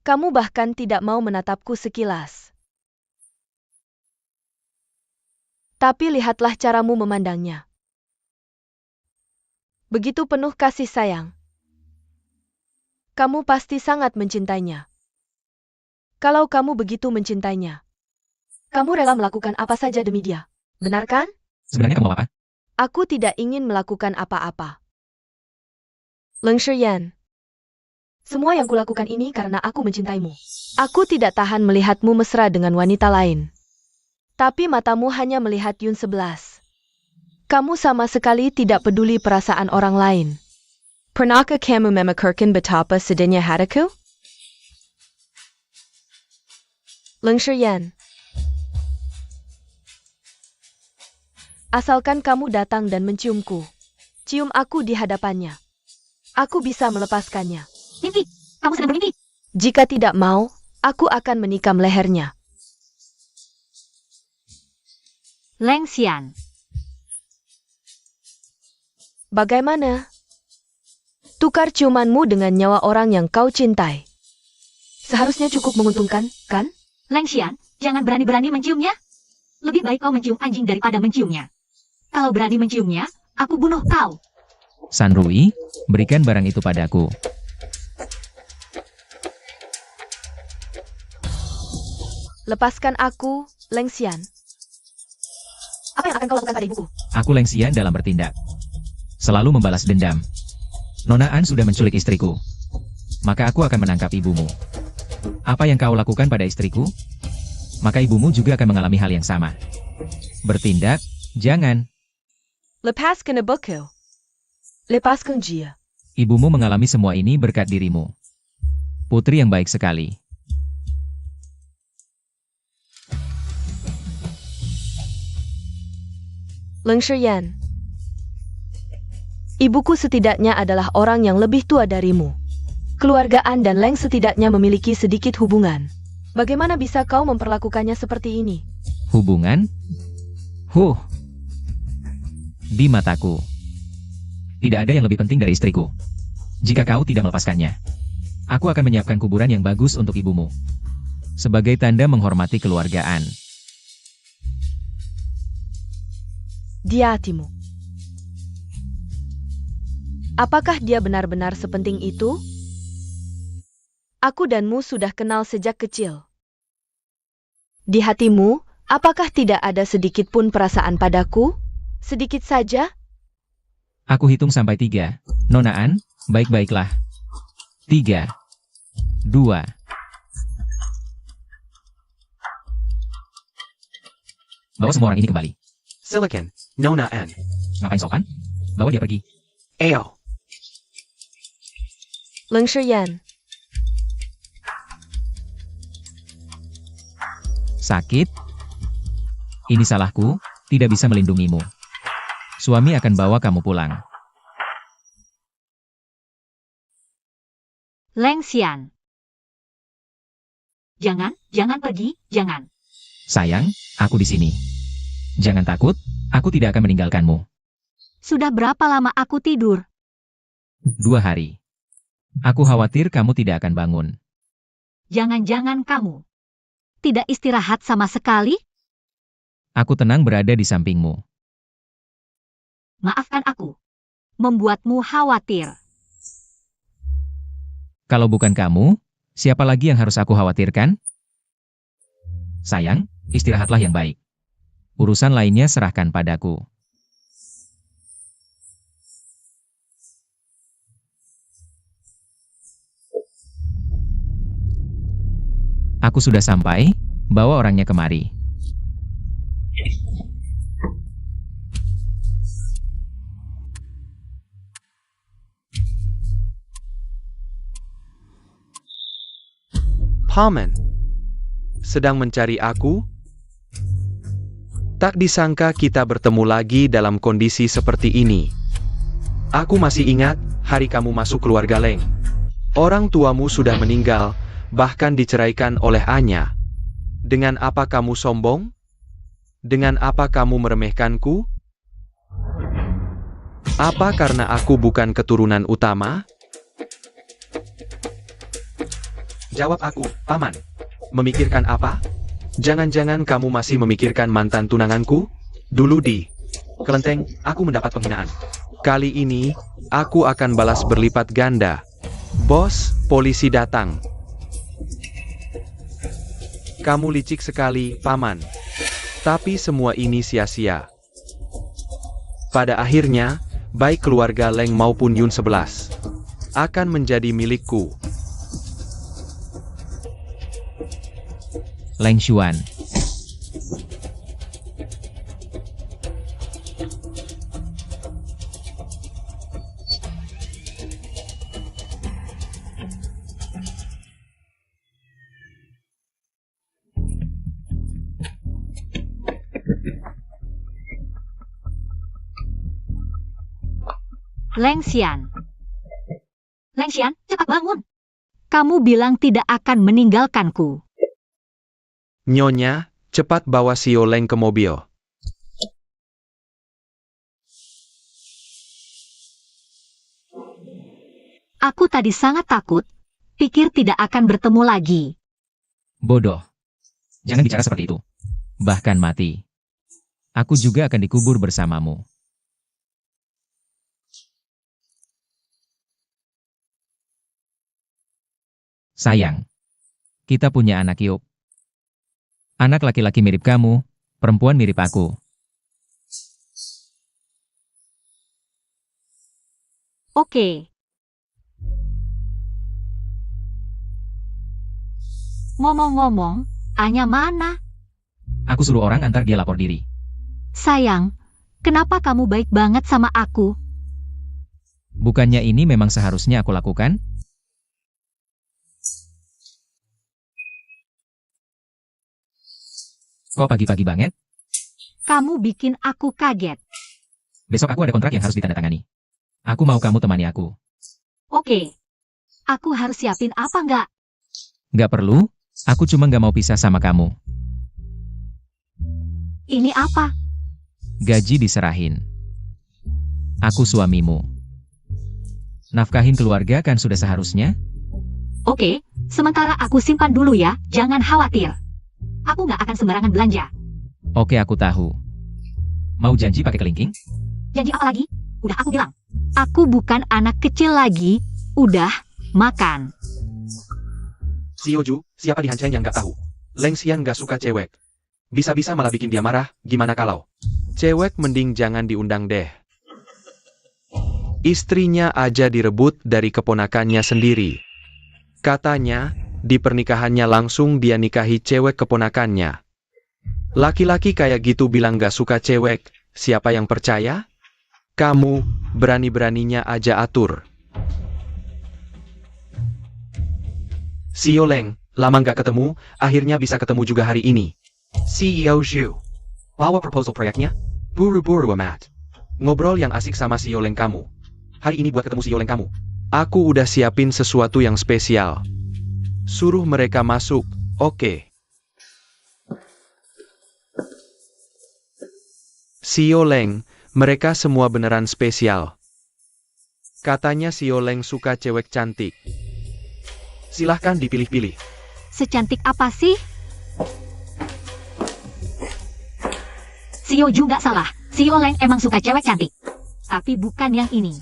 Kamu bahkan tidak mau menatapku sekilas. Tapi lihatlah caramu memandangnya. Begitu penuh kasih sayang. Kamu pasti sangat mencintainya. Kalau kamu begitu mencintainya, kamu rela melakukan apa saja demi dia. Benar kan? Sebenarnya kamu mau apa? Aku tidak ingin melakukan apa-apa. Leng Shiyan. Semua yang kulakukan ini karena aku mencintaimu. Aku tidak tahan melihatmu mesra dengan wanita lain. Tapi matamu hanya melihat Yun 11. Kamu sama sekali tidak peduli perasaan orang lain. Pernahkah kamu memikirkan betapa sedihnya hatiku? Leng Shiyan. Asalkan kamu datang dan menciumku. Cium aku di hadapannya. Aku bisa melepaskannya. Mimpi, kamu sedang bermimpi. Jika tidak mau, aku akan menikam lehernya. Leng Xian. Bagaimana? Tukar ciumanmu dengan nyawa orang yang kau cintai. Seharusnya cukup menguntungkan, kan? Leng Xian, jangan berani-berani menciumnya. Lebih baik kau mencium anjing daripada menciumnya. Kalau berani menciumnya, aku bunuh kau. San Rui, berikan barang itu padaku. Lepaskan aku, Leng Xian. Apa yang akan kau lakukan pada ibuku? Aku Leng Xian dalam bertindak. Selalu membalas dendam. Nona An sudah menculik istriku. Maka aku akan menangkap ibumu. Apa yang kau lakukan pada istriku? Maka ibumu juga akan mengalami hal yang sama. Bertindak, jangan. Lepaskan ibuku. Lepaskan dia. Ibumu mengalami semua ini berkat dirimu. Putri yang baik sekali. Leng Shiyan. Ibuku setidaknya adalah orang yang lebih tua darimu. Keluarga An dan Leng setidaknya memiliki sedikit hubungan. Bagaimana bisa kau memperlakukannya seperti ini? Hubungan? Di mataku. Tidak ada yang lebih penting dari istriku. Jika kau tidak melepaskannya, aku akan menyiapkan kuburan yang bagus untuk ibumu. Sebagai tanda menghormati keluarga An. Di hatimu. Apakah dia benar-benar sepenting itu? Aku danmu sudah kenal sejak kecil. Di hatimu, apakah tidak ada sedikit pun perasaan padaku? Sedikit saja? Aku hitung sampai 3. Nona An, baik-baiklah. 3, 2. Bawa semua orang ini kembali. Silicon, Nona N. Ngapain sopan? Bawa dia pergi. Ao. Leng Shiyan. Sakit? Ini salahku, tidak bisa melindungimu. Suami akan bawa kamu pulang. Leng Xian. Jangan pergi, jangan. Sayang, aku di sini. Jangan takut, aku tidak akan meninggalkanmu. Sudah berapa lama aku tidur? 2 hari. Aku khawatir kamu tidak akan bangun. Jangan-jangan kamu tidak istirahat sama sekali? Aku tenang berada di sampingmu. Maafkan aku. Membuatmu khawatir. Kalau bukan kamu, siapa lagi yang harus aku khawatirkan? Sayang, istirahatlah yang baik. Urusan lainnya serahkan padaku. Aku sudah sampai, bawa orangnya kemari. Paman. Sedang mencari aku? Tak disangka kita bertemu lagi dalam kondisi seperti ini. Aku masih ingat, hari kamu masuk keluarga Leng. Orang tuamu sudah meninggal, bahkan diceraikan oleh Anya. Dengan apa kamu sombong? Dengan apa kamu meremehkanku? Apa karena aku bukan keturunan utama? Jawab aku, Paman. Memikirkan apa? Jangan-jangan kamu masih memikirkan mantan tunanganku? Dulu di kelenteng, aku mendapat penghinaan. Kali ini, aku akan balas berlipat ganda. Bos, polisi datang. Kamu licik sekali, Paman. Tapi semua ini sia-sia. Pada akhirnya, baik keluarga Leng maupun Yun 11 akan menjadi milikku. Leng Xuan. Leng Xian. Leng Xian, cepat bangun. Kamu bilang tidak akan meninggalkanku. Nyonya, cepat bawa Sio Leng ke mobil. Aku tadi sangat takut. Pikir tidak akan bertemu lagi. Bodoh. Jangan bicara seperti itu. Bahkan mati. Aku juga akan dikubur bersamamu. Sayang. Kita punya anak Yop. Anak laki-laki mirip kamu, perempuan mirip aku. Oke. Ngomong-ngomong, Anya mana? Aku suruh orang antar dia lapor diri. Sayang, kenapa kamu baik banget sama aku? Bukannya ini memang seharusnya aku lakukan? Kok pagi-pagi banget? Kamu bikin aku kaget. Besok aku ada kontrak yang harus ditandatangani. Aku mau kamu temani aku. Oke. Aku harus siapin apa nggak? Nggak perlu, aku cuma nggak mau pisah sama kamu. Ini apa? Gaji diserahin. Aku suamimu. Nafkahin keluarga kan sudah seharusnya? Oke, sementara aku simpan dulu ya, jangan khawatir. Aku nggak akan sembarangan belanja. Oke, aku tahu. Mau janji pakai kelingking? Janji apa lagi? Udah aku bilang. Aku bukan anak kecil lagi. Udah, makan. Sio Ju, siapa di Hanchen yang gak tahu? Leng Xian gak suka cewek. Bisa-bisa malah bikin dia marah, gimana kalau? Cewek mending jangan diundang deh. Istrinya aja direbut dari keponakannya sendiri. Katanya, di pernikahannya langsung dia nikahi cewek keponakannya. Laki-laki kayak gitu bilang gak suka cewek, siapa yang percaya? Kamu, berani-beraninya aja atur. CEO Leng, lama gak ketemu, akhirnya bisa ketemu juga hari ini. CEO Zhu. Bawa proposal proyeknya? Buru-buru amat. Ngobrol yang asik sama CEO Leng kamu. Hari ini buat ketemu CEO Leng kamu. Aku udah siapin sesuatu yang spesial. Suruh mereka masuk, oke. CEO Leng, mereka semua beneran spesial. Katanya CEO Leng suka cewek cantik. Silahkan dipilih-pilih. Secantik apa sih? Sio juga salah. Sio Leng emang suka cewek cantik. Tapi bukan yang ini.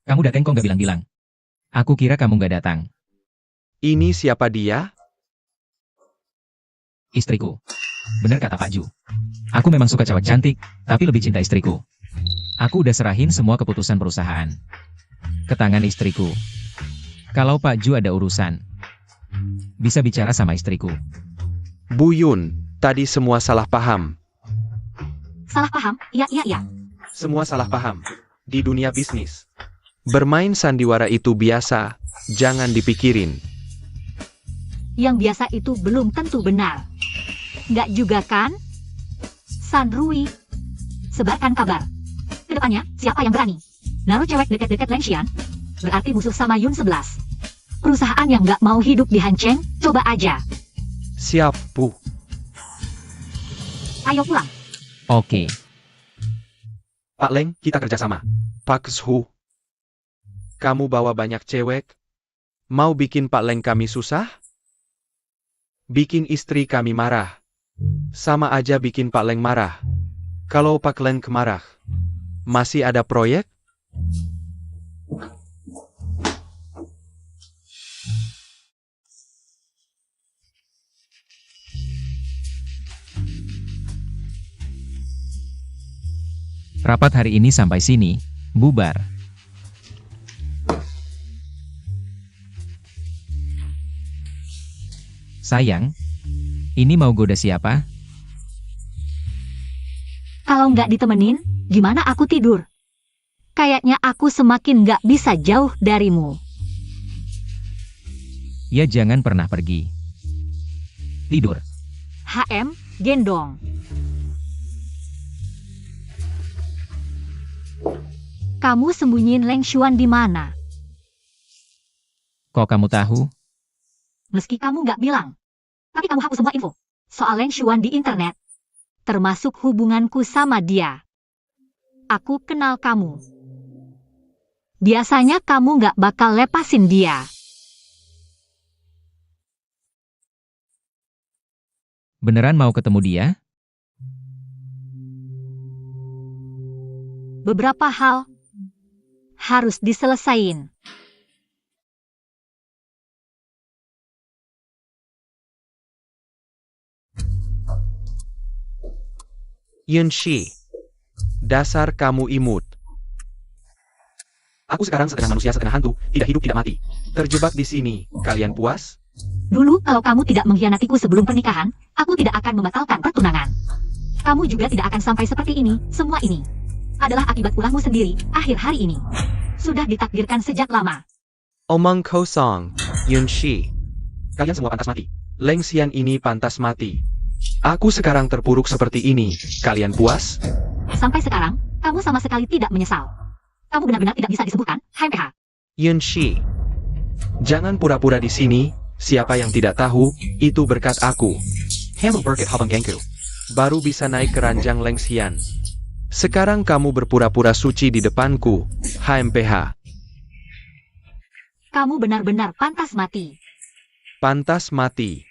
Kamu datang kok nggak bilang-bilang? Aku kira kamu nggak datang. Ini siapa dia? Istriku. Bener kata Pak Ju. Aku memang suka cewek cantik, tapi lebih cinta istriku. Aku udah serahin semua keputusan perusahaan ke tangan istriku. Kalau Pak Ju ada urusan, bisa bicara sama istriku. Bu Yun, tadi semua salah paham. Salah paham? Iya. Semua salah paham. Di dunia bisnis, bermain sandiwara itu biasa, jangan dipikirin. Yang biasa itu belum tentu benar. Nggak juga kan? San Rui, sebarkan kabar. Kedepannya, siapa yang berani naruh cewek deket-deket Leng Xian, berarti musuh sama Yun 11. Perusahaan yang nggak mau hidup di Hancheng, coba aja. Siap, Bu. Ayo pulang. Oke. Pak Leng, kita kerjasama. Pak Zhu, kamu bawa banyak cewek? Mau bikin Pak Leng kami susah? Bikin istri kami marah. Sama aja bikin Pak Leng marah. Kalau Pak Leng marah, masih ada proyek? Rapat hari ini sampai sini, bubar. Sayang, ini mau goda siapa? Kalau nggak ditemenin, gimana aku tidur? Kayaknya aku semakin nggak bisa jauh darimu. Ya jangan pernah pergi. Tidur. HM, gendong. Kamu sembunyiin Leng Xuan di mana? Kok kamu tahu? Meski kamu nggak bilang. Tapi kamu hapus semua info soal Leng Xuan di internet. Termasuk hubunganku sama dia. Aku kenal kamu. Biasanya kamu nggak bakal lepasin dia. Beneran mau ketemu dia? Beberapa hal harus diselesain. Yun Shi, dasar kamu imut. Aku sekarang setengah manusia setengah hantu, tidak hidup tidak mati. Terjebak di sini, kalian puas? Dulu kalau kamu tidak mengkhianatiku sebelum pernikahan, aku tidak akan membatalkan pertunangan. Kamu juga tidak akan sampai seperti ini. Semua ini adalah akibat ulahmu sendiri akhir hari ini. Sudah ditakdirkan sejak lama. Omong kosong, Yun Shi. Kalian semua pantas mati. Leng Xian ini pantas mati. Aku sekarang terpuruk seperti ini. Kalian puas? Sampai sekarang, kamu sama sekali tidak menyesal. Kamu benar-benar tidak bisa disembuhkan, HMPH. Yun Shi, jangan pura-pura di sini. Siapa yang tidak tahu, itu berkat aku. Hemu berkat Habang Gengku. Baru bisa naik ke ranjang Leng Xian. Sekarang kamu berpura-pura suci di depanku, HMPH. Kamu benar-benar pantas mati. Pantas mati.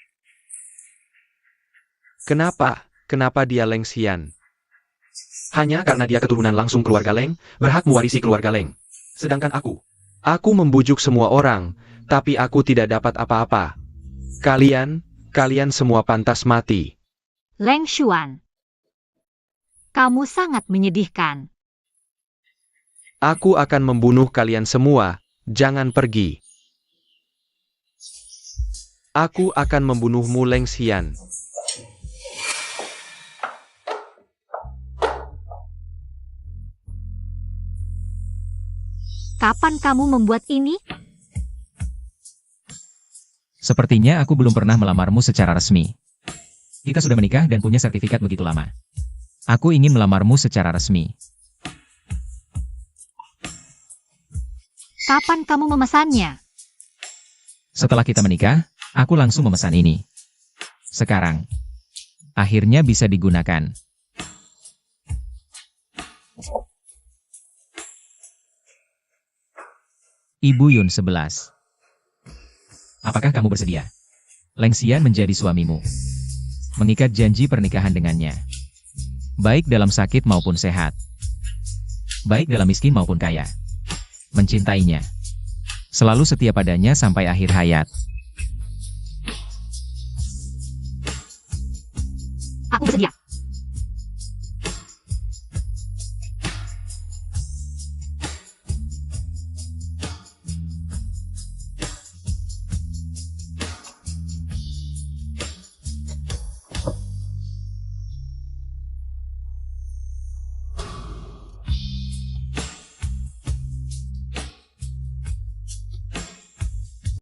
Kenapa? Kenapa dia Leng Xian? Hanya karena dia keturunan langsung keluarga Leng, berhak mewarisi keluarga Leng. Sedangkan aku membujuk semua orang, tapi aku tidak dapat apa-apa. Kalian semua pantas mati. Leng Xuan, kamu sangat menyedihkan. Aku akan membunuh kalian semua, jangan pergi. Aku akan membunuhmu, Leng Xian. Kapan kamu membuat ini? Sepertinya aku belum pernah melamarmu secara resmi. Kita sudah menikah dan punya sertifikat begitu lama. Aku ingin melamarmu secara resmi. Kapan kamu memesannya? Setelah kita menikah, aku langsung memesan ini. Sekarang, akhirnya bisa digunakan. Ibu Yun 11. Apakah kamu bersedia? Leng Xian menjadi suamimu. Mengikat janji pernikahan dengannya. Baik dalam sakit maupun sehat. Baik dalam miskin maupun kaya. Mencintainya. Selalu setia padanya sampai akhir hayat. Aku bersedia.